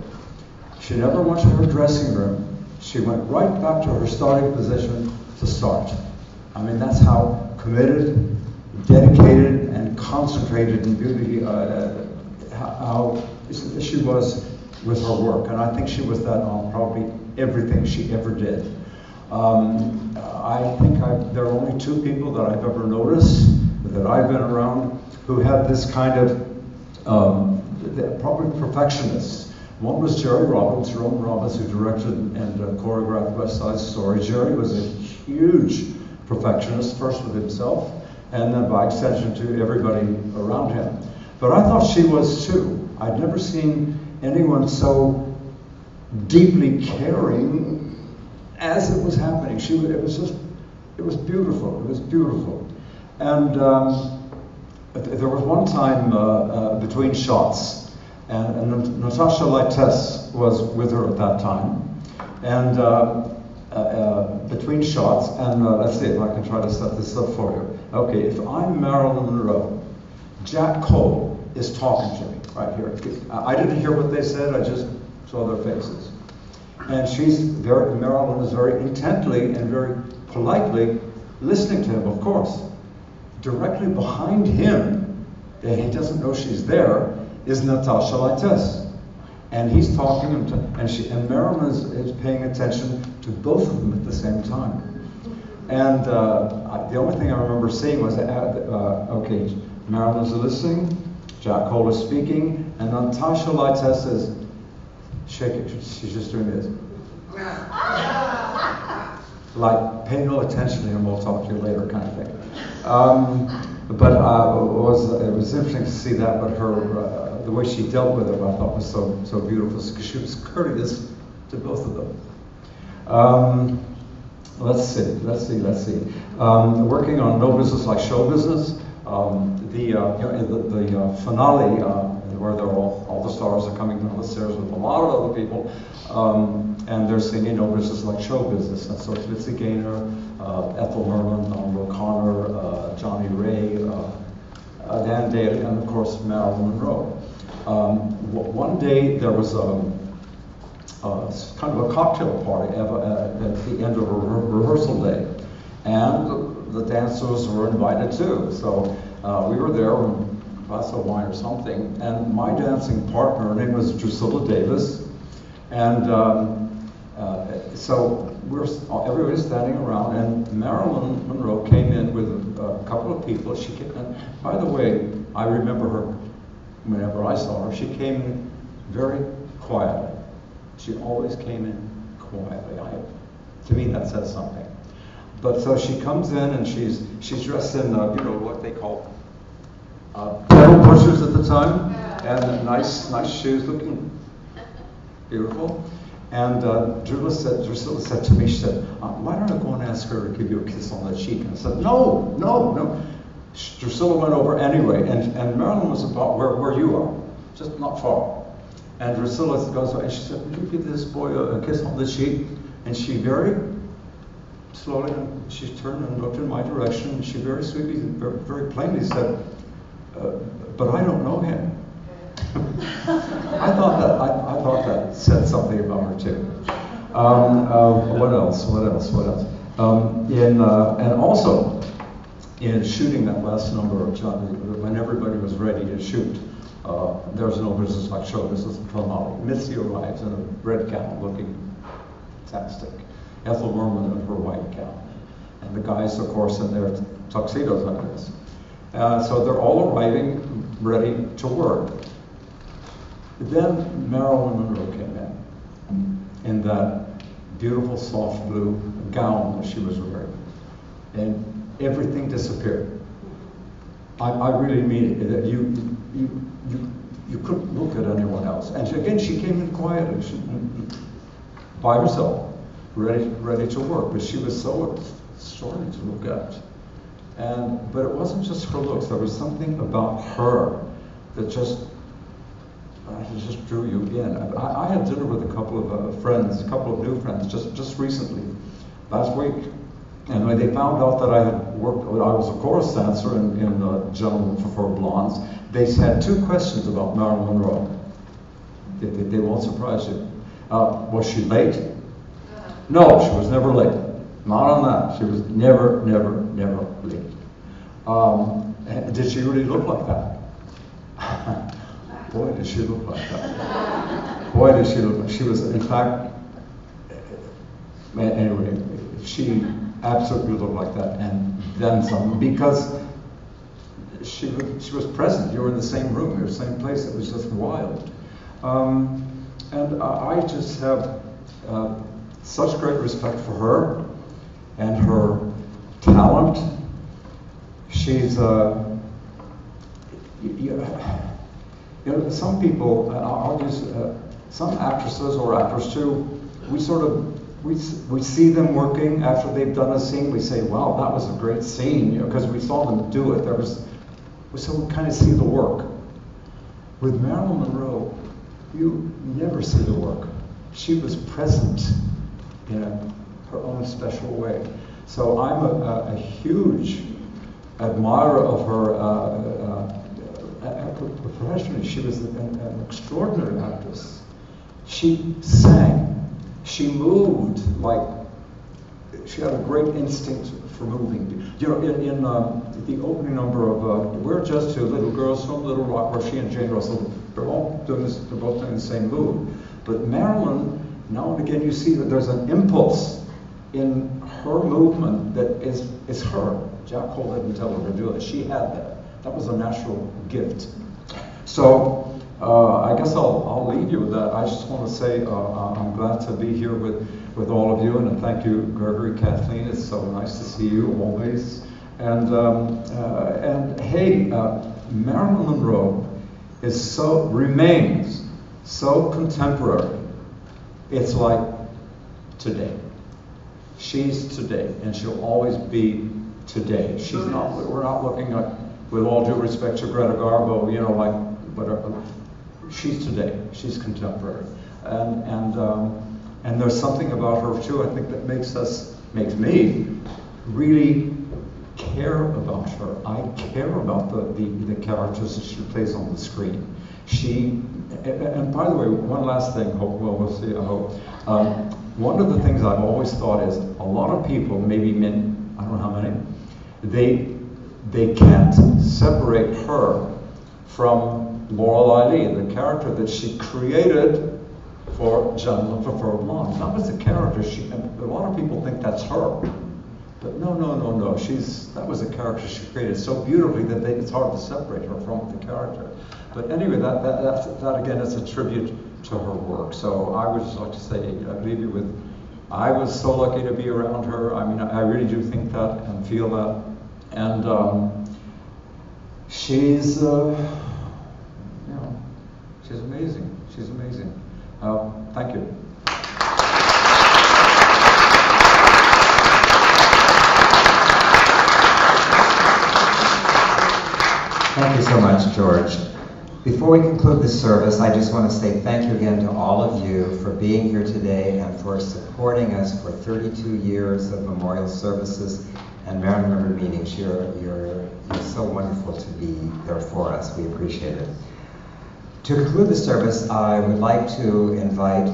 She never went to her dressing room. She went right back to her starting position to start. I mean, that's how committed, dedicated, and concentrated in beauty, how she was with her work. And I think she was that on probably everything she ever did. I think there are only two people that I've ever noticed that I've been around who had this kind of probably perfectionists. One was Jerry Robbins, Roman Robbins, who directed and choreographed West Side Story. Jerry was a huge perfectionist, first with himself, and then by extension to everybody around him. But I thought she was too. I'd never seen anyone so deeply caring as it was happening. It was beautiful. It was beautiful. And there was one time between shots, and Natasha Lytess was with her at that time, and between shots, and let's see if I can try to set this up for you. Okay, if I'm Marilyn Monroe, Jack Cole is talking to me right here. I didn't hear what they said, I just saw their faces. And Marilyn is very intently and very politely listening to him, of course. Directly behind him, and he doesn't know she's there, is Natasha Lytess. And he's talking, and Marilyn is paying attention to both of them at the same time. And the only thing I remember seeing was, okay, Marilyn's listening, Jack Cole is speaking, and Natasha Lytess is shaking. She's just doing this. Like, pay no attention to him, we'll talk to you later kind of thing. But it was interesting to see that, but the way she dealt with it, I thought was so beautiful, because she was courteous to both of them. Let's see. Working on No Business Like Show Business, the finale, where all the stars are coming down the stairs with a lot of other people, and they're singing No Business Like Show Business. And so it's Mitzi Gaynor, Ethel Merman, Donald O'Connor, Johnny Ray, Dan Daly, and of course Marilyn Monroe. One day there was kind of a cocktail party at the end of a rehearsal day, and the dancers were invited too. So we were there, with a glass of wine or something, and my dancing partner, her name was Drusilla Davis, and so everybody's standing around, and Marilyn Monroe came in with a couple of people. She came in. By the way, I remember her, whenever I saw her, she came in very quietly. She always came in quietly. To me, that says something. But so she comes in, and she's dressed in what they call pedal pushers at the time, and nice shoes, looking beautiful. And Drusilla said to me, she said, why don't I go and ask her to give you a kiss on the cheek? And I said, no. Drusilla went over anyway, and Marilyn was about where you are, just not far. And Drusilla goes, and she said, would you give this boy a kiss on the cheek? And she very slowly, she turned and looked in my direction, and she very sweetly, very, very plainly said, but I don't know him. I thought that said something about her too. What else? And also in shooting that last number of Johnny, when everybody was ready to shoot, There's No Business Like Show Business finale. Mitzi arrives in a red gown, looking fantastic. Ethel Merman in her white gown, and the guys, of course, in their tuxedos, I guess. So they're all arriving, ready to work. Then Marilyn Monroe came in that beautiful soft blue gown that she was wearing, and everything disappeared. I really mean it. That you couldn't look at anyone else. And again, she came in quietly, by herself, ready to work. But she was so extraordinary to look at. But it wasn't just her looks. There was something about her that just drew you in. I had dinner with a couple of friends, a couple of new friends, just recently, last week. And when they found out that I was a chorus dancer in Gentlemen Prefer Blondes, they had 2 questions about Marilyn Monroe. They won't surprise you. Was she late? No, she was never late. Not on that. She was never late. Did she really look like that? Boy, did she look like that. Boy, did she look like. She was, in fact, anyway, she absolutely looked like that, and then some, because she was present. You were in the same room, you were in the same place. It was just wild. And I just have such great respect for her and her talent. She's, some people, I'll use some actresses or actors too, we see them working after they've done a scene. We say, wow, that was a great scene, because we saw them do it. So we kind of see the work. With Marilyn Monroe, you never see the work. She was present in her own special way. So I'm a huge admirer of her professionally. She was an extraordinary actress. She sang. She moved she had a great instinct for moving. You know, in the opening number of We're Just Two Little Girls from Little Rock, where she and Jane Russell, they're both doing the same move. But Marilyn, now and again you see that there's an impulse in her movement that is her. Jack Cole didn't tell her to do it. She had that. That was a natural gift. So I guess I'll leave you with that. I just want to say I'm glad to be here with all of you, and thank you, Gregory, Kathleen. It's so nice to see you always. And hey, Marilyn Monroe remains so contemporary. It's like today. She's today, and she'll always be today. She's not. We're not looking at, with all due respect to Greta Garbo, you know, like whatever. She's today. She's contemporary, and there's something about her too. I think that makes me really care about her. I care about the characters that she plays on the screen. And by the way, one last thing. We'll see. I hope. One of the things I've always thought is a lot of people, maybe men, I don't know how many, they can't separate her from Lorelei Lee, the character that she created for Gentlemen Prefer Blondes. That was the character. A lot of people think that's her, but no. That was a character she created so beautifully that it's hard to separate her from the character. But anyway, that again is a tribute to her work. So I would just like to say, I'd leave you with, I was so lucky to be around her. I mean, I really do think that and feel that. And she's, she's amazing. She's amazing. Thank you. Thank you so much, George. Before we conclude this service, I just want to say thank you again to all of you for being here today and for supporting us for 32 years of memorial services and Marilyn Remembered meetings. You're so wonderful to be there for us. We appreciate it. To conclude the service, I would like to invite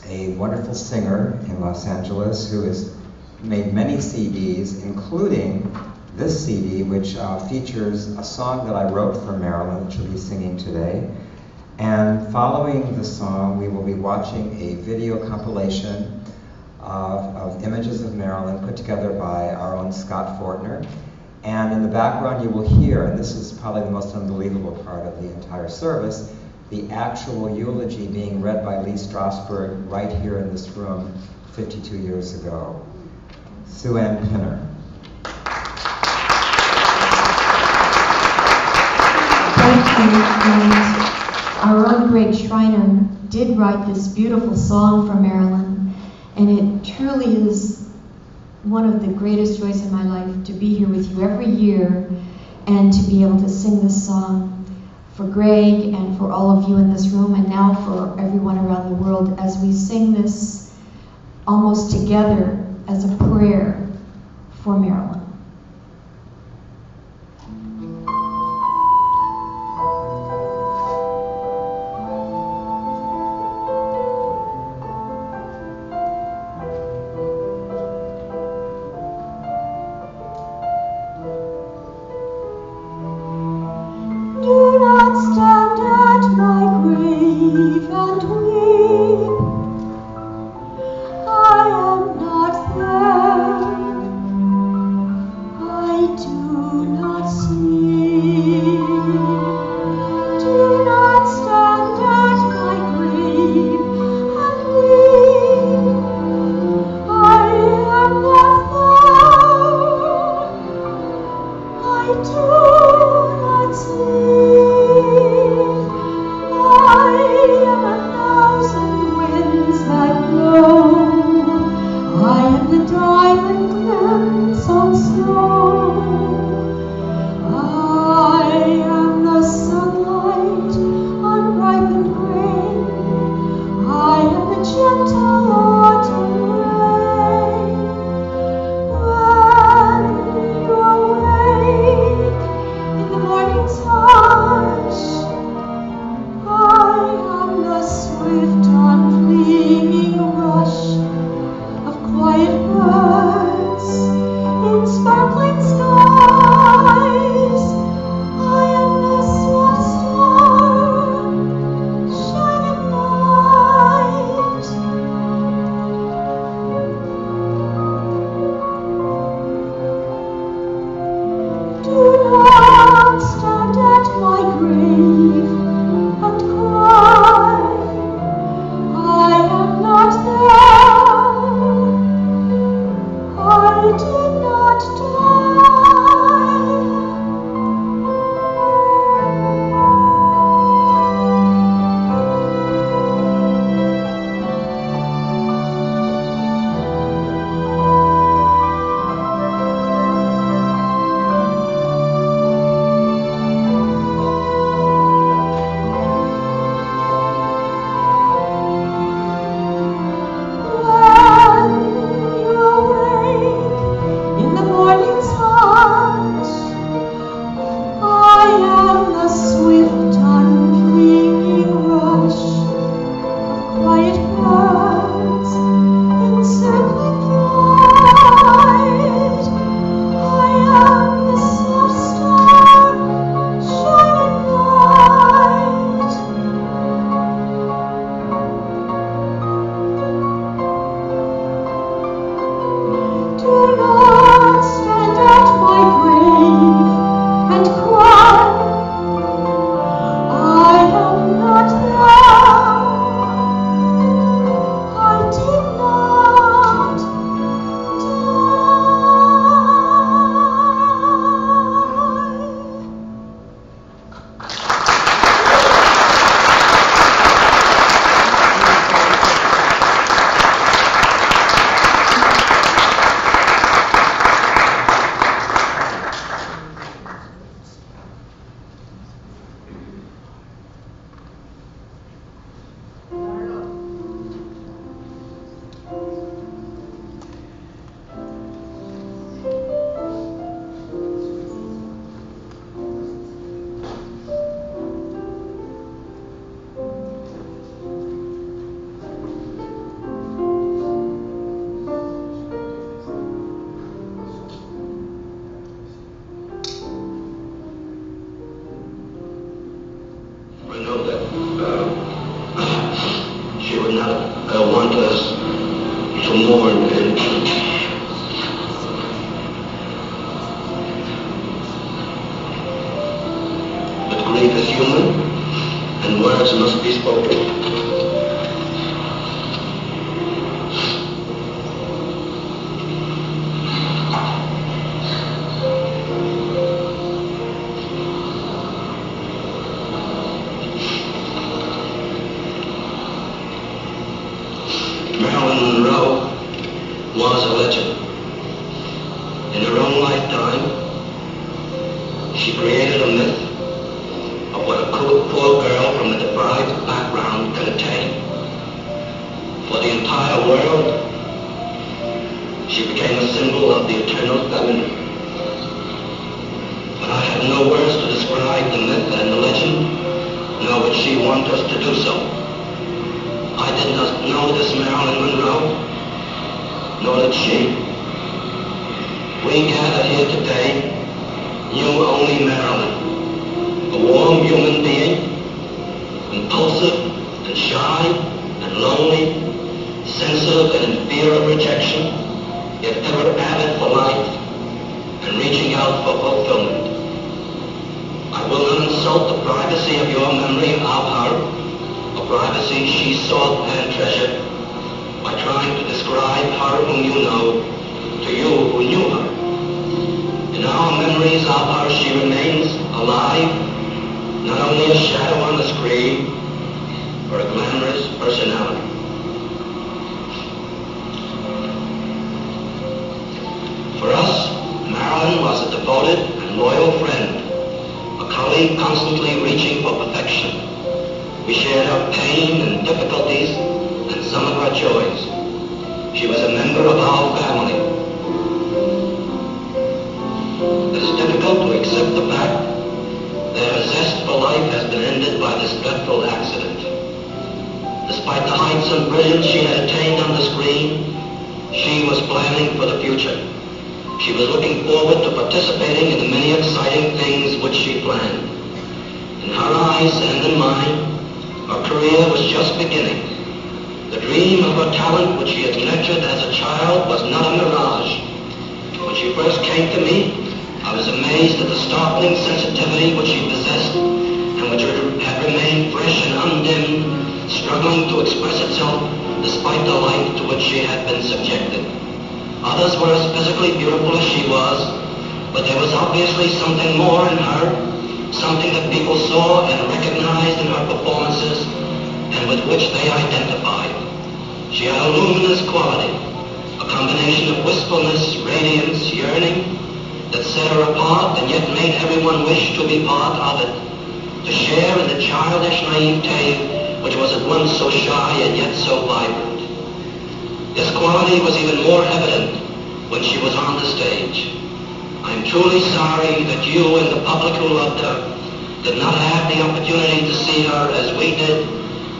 a wonderful singer in Los Angeles who has made many CDs, including this CD, which features a song that I wrote for Marilyn, which she'll be singing today. And following the song, we will be watching a video compilation of images of Marilyn put together by our own Scott Fortner. And in the background you will hear, and this is probably the most unbelievable part of the entire service, the actual eulogy being read by Lee Strasberg right here in this room 52 years ago. Sue Ann Pinner. Thank you. And our own Greg Schreiner did write this beautiful song for Marilyn, and it truly is one of the greatest joys in my life to be here with you every year and to be able to sing this song for Greg and for all of you in this room and now for everyone around the world as we sing this almost together as a prayer for Marilyn. Do not stand at my grave and weep. I am not there. I do not sleep. Do not stand at my grave and weep. I am not there. I do not sleep. I am 1,000 winds that blow. I am the diamond glints on snow. I am the sunlight on ripened grain. I am the gentle autumn rain. When you awake in the morning's hush, I am the swift, unfleeing rush of quiet birds in sparkling skies. I am the soft star, shining night. Do not stand at my grave and cry. I am not there. I did not die. When you awake in the morning's hush, I am the swift, unfleeting rush of quiet birds in circling flight. I am the soft star, shining light. Do not stand at my grave and cry. I am not there. I did not I know that she would not want us to mourn and but grief is human and words must be spoken. Marilyn Monroe was a legend. In her own lifetime, she created a myth of what a poor girl from a deprived background can attain. For the entire world, she of the eternal feminine. But I have no words to describe the myth and the legend, nor would she want us to do so. I did not know this Marilyn Monroe, nor did she. We gather here today knew only Marilyn, a warm human being, impulsive and shy and lonely, sensitive and in fear of rejection, yet ever avid for life and reaching out for fulfillment. I will not insult the privacy of your memory of her, a privacy she sought and treasured, by trying to describe her whom you know to you who knew her. In our memories of her, she remains alive, not only a shadow on the screen, but a glamorous personality. For us, Marilyn was a devoted and loyal friend, a colleague constantly reaching for perfection. We shared her pain and difficulties and some of her joys. She was a member of our family. It is difficult to accept the fact that her zest for life has been ended by this dreadful accident. Despite the heights and brilliance she had attained on the screen, she was planning for the future. She was looking forward to participating in the many exciting things which she planned. In her eyes and in mine, her career was just beginning. The dream of her talent which she had nurtured as a child was not a mirage. When she first came to me, I was amazed at the startling sensitivity which she possessed and which had remained fresh and undimmed, struggling to express itself despite the life to which she had been subjected. Others were as physically beautiful as she was, but there was obviously something more in her, something that people saw and recognized in her performances and with which they identified. She had a luminous quality, a combination of wistfulness, radiance, yearning, that set her apart and yet made everyone wish to be part of it, to share in the childish naivete which was at once so shy and yet so vibrant. This quality was even more evident when she was on the stage. I am truly sorry that you and the public who loved her did not have the opportunity to see her as we did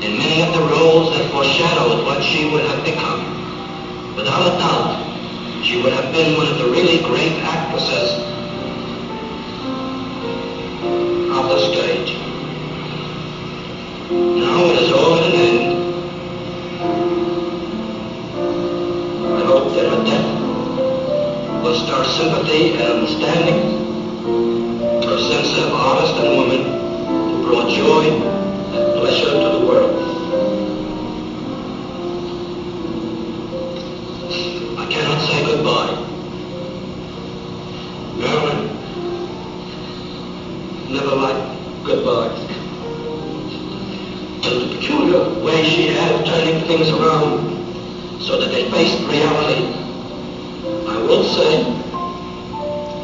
in many of the roles that foreshadowed what she would have become. Without a doubt, she would have been one of the really great actresses of the stage. Now it is all at an end. I hope that her death will stir sympathy and understanding. Her sensitive artist and woman who brought joy and pleasure to the world. I cannot say goodbye. Marilyn never liked goodbyes. And the peculiar way she had of turning things around so that they faced reality, I will say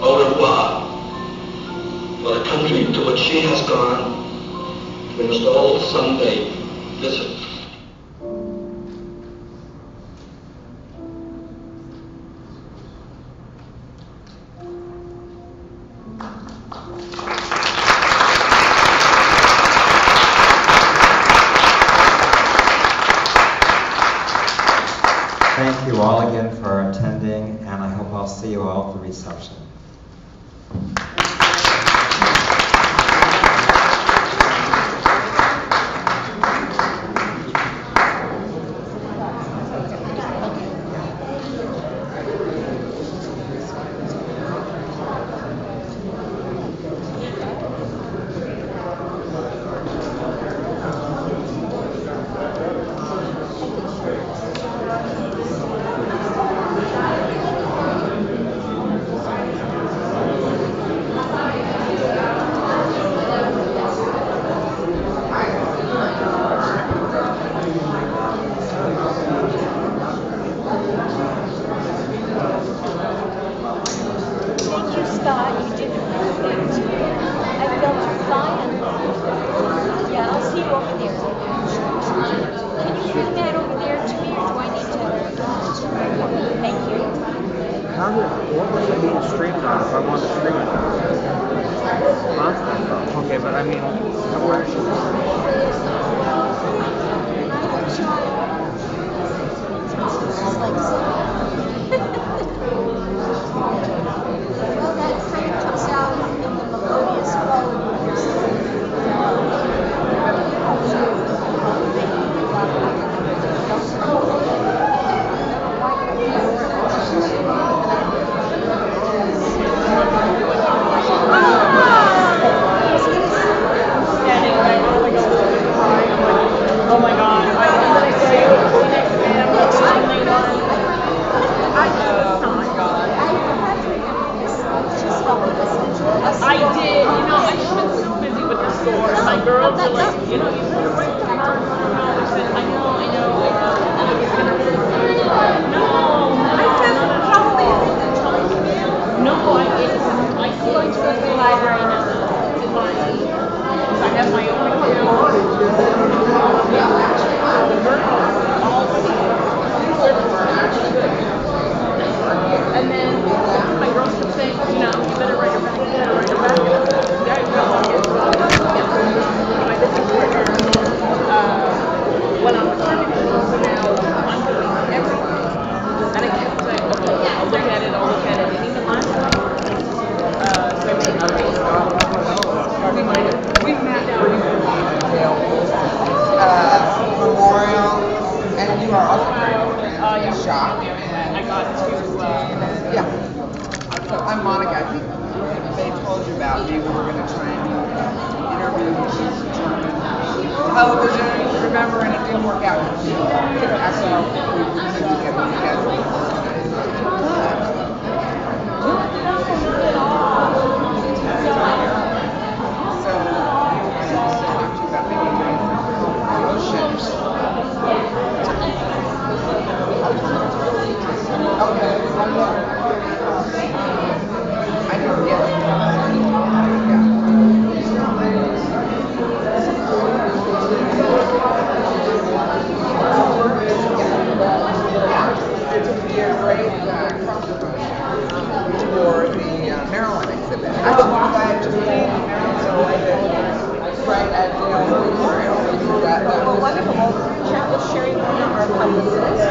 au revoir. For the country to which she has gone, we must all someday visit. Thank you all again for attending, and I hope I'll see you all at the reception. stream that. If I want to stream it. Huh? Okay, but I mean, where is Well, that kind of comes out in the melodious quality of your singing. Oh my God, I did, you know, I've been so busy with the store. My girls are like, you know, you better wait for her. I said, I know. I still go to the library now to buy it. I have my own account. The girls all see and then my girls kept saying, you know, you better write your back, Yeah, I when I was working, so now I'm doing everything. And I kept saying, okay, I'll look at it. And even last night, we met Memorial, and you are also very yeah. shocked. And I got to, yeah. So I'm Monica. I think they told you about me. We were going to try and interview you on television, remember, and it didn't work out. Actually, we couldn't get the schedule. For the Marilyn exhibit. I don't know if I had just seen Marilyn right at the Memorial. well, wonderful. We'll chat with Sherry Warner, our publicist.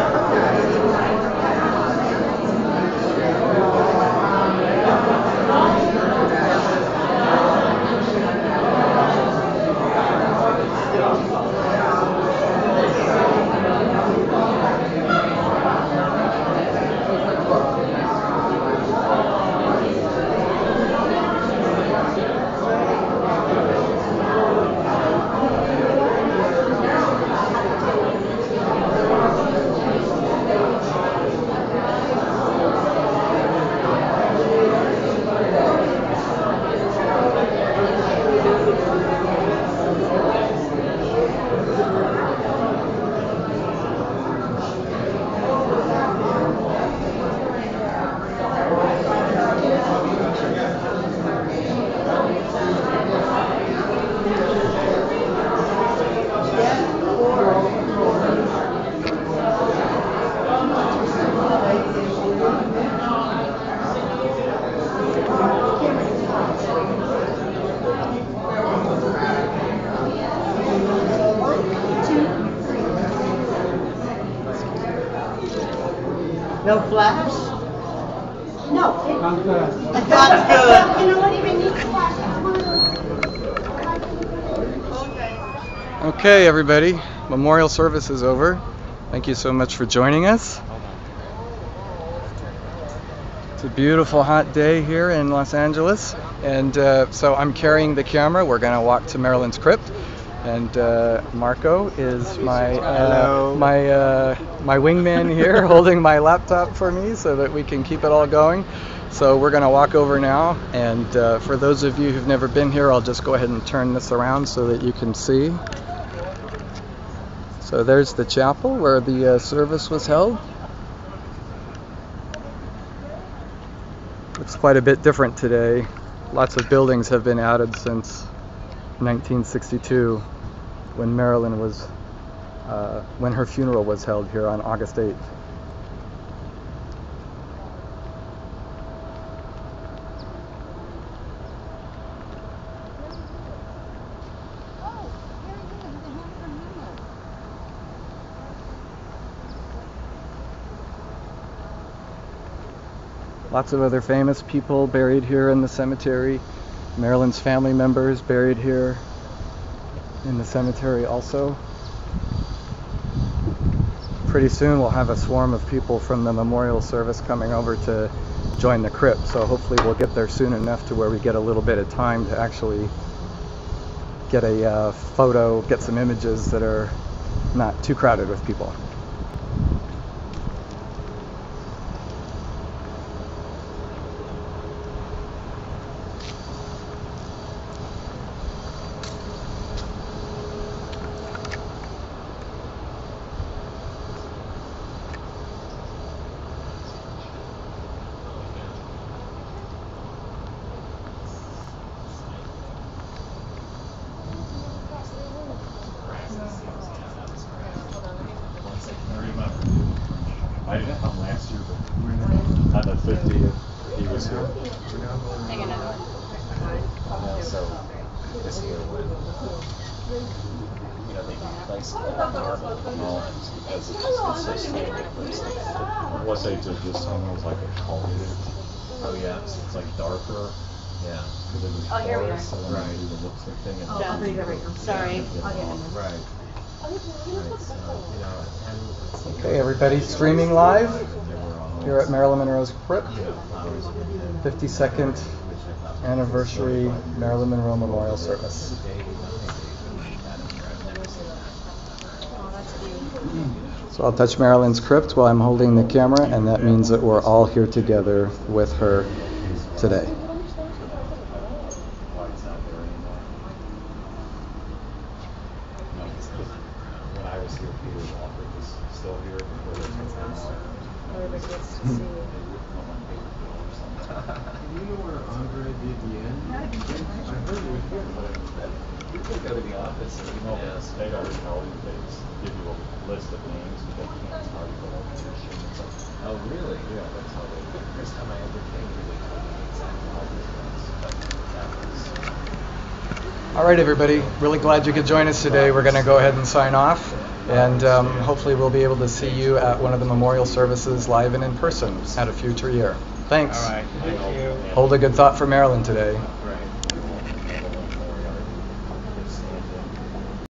No flash? No. That's good. You know what, even need flash. Okay, everybody, memorial service is over. Thank you so much for joining us. It's a beautiful hot day here in Los Angeles, and so I'm carrying the camera. We're going to walk to Marilyn's crypt, and Marco is my wingman here, holding my laptop for me so that we can keep it all going. So we're going to walk over now, and for those of you who've never been here, I'll just go ahead and turn this around so that you can see. So there's the chapel where the service was held. It's quite a bit different today. Lots of buildings have been added since 1962, when Marilyn was, when her funeral was held here on August 8th. Lots of other famous people buried here in the cemetery. Marilyn's family members buried here in the cemetery also. Pretty soon we'll have a swarm of people from the memorial service coming over to join the crypt, so hopefully we'll get there soon enough to where we get a little bit of time to actually get a photo, get some images that are not too crowded with people. I didn't come last year, but on the 50th, he was here. So this year when they replaced the marble columns because it's so slow. What they did this time was like a colored. Oh yeah, So it's like darker. yeah. Because it was Here we forest, are. so then they do the lipstick thing. And Sorry. Right. Okay, everybody, streaming live here at Marilyn Monroe's crypt. 52nd anniversary Marilyn Monroe Memorial Service. So I'll touch Marilyn's crypt while I'm holding the camera, and that means that we're all here together with her today. When I was here, Peter Walker was still here before they took him out. Everybody gets to see. You know where Andre did the end? I heard it was here, but you could go to the office and No, they already tell you, they just give you a list of names, but they can't tell you what all your shit is. oh really? Yeah, that's how they do The first time I ever came here, they told me exactly all these things. But that was All right, everybody. Really glad you could join us today. We're going to go ahead and sign off, and hopefully we'll be able to see you at one of the memorial services live and in person at a future year. Thanks. All right. Thank you. Hold a good thought for Marilyn today.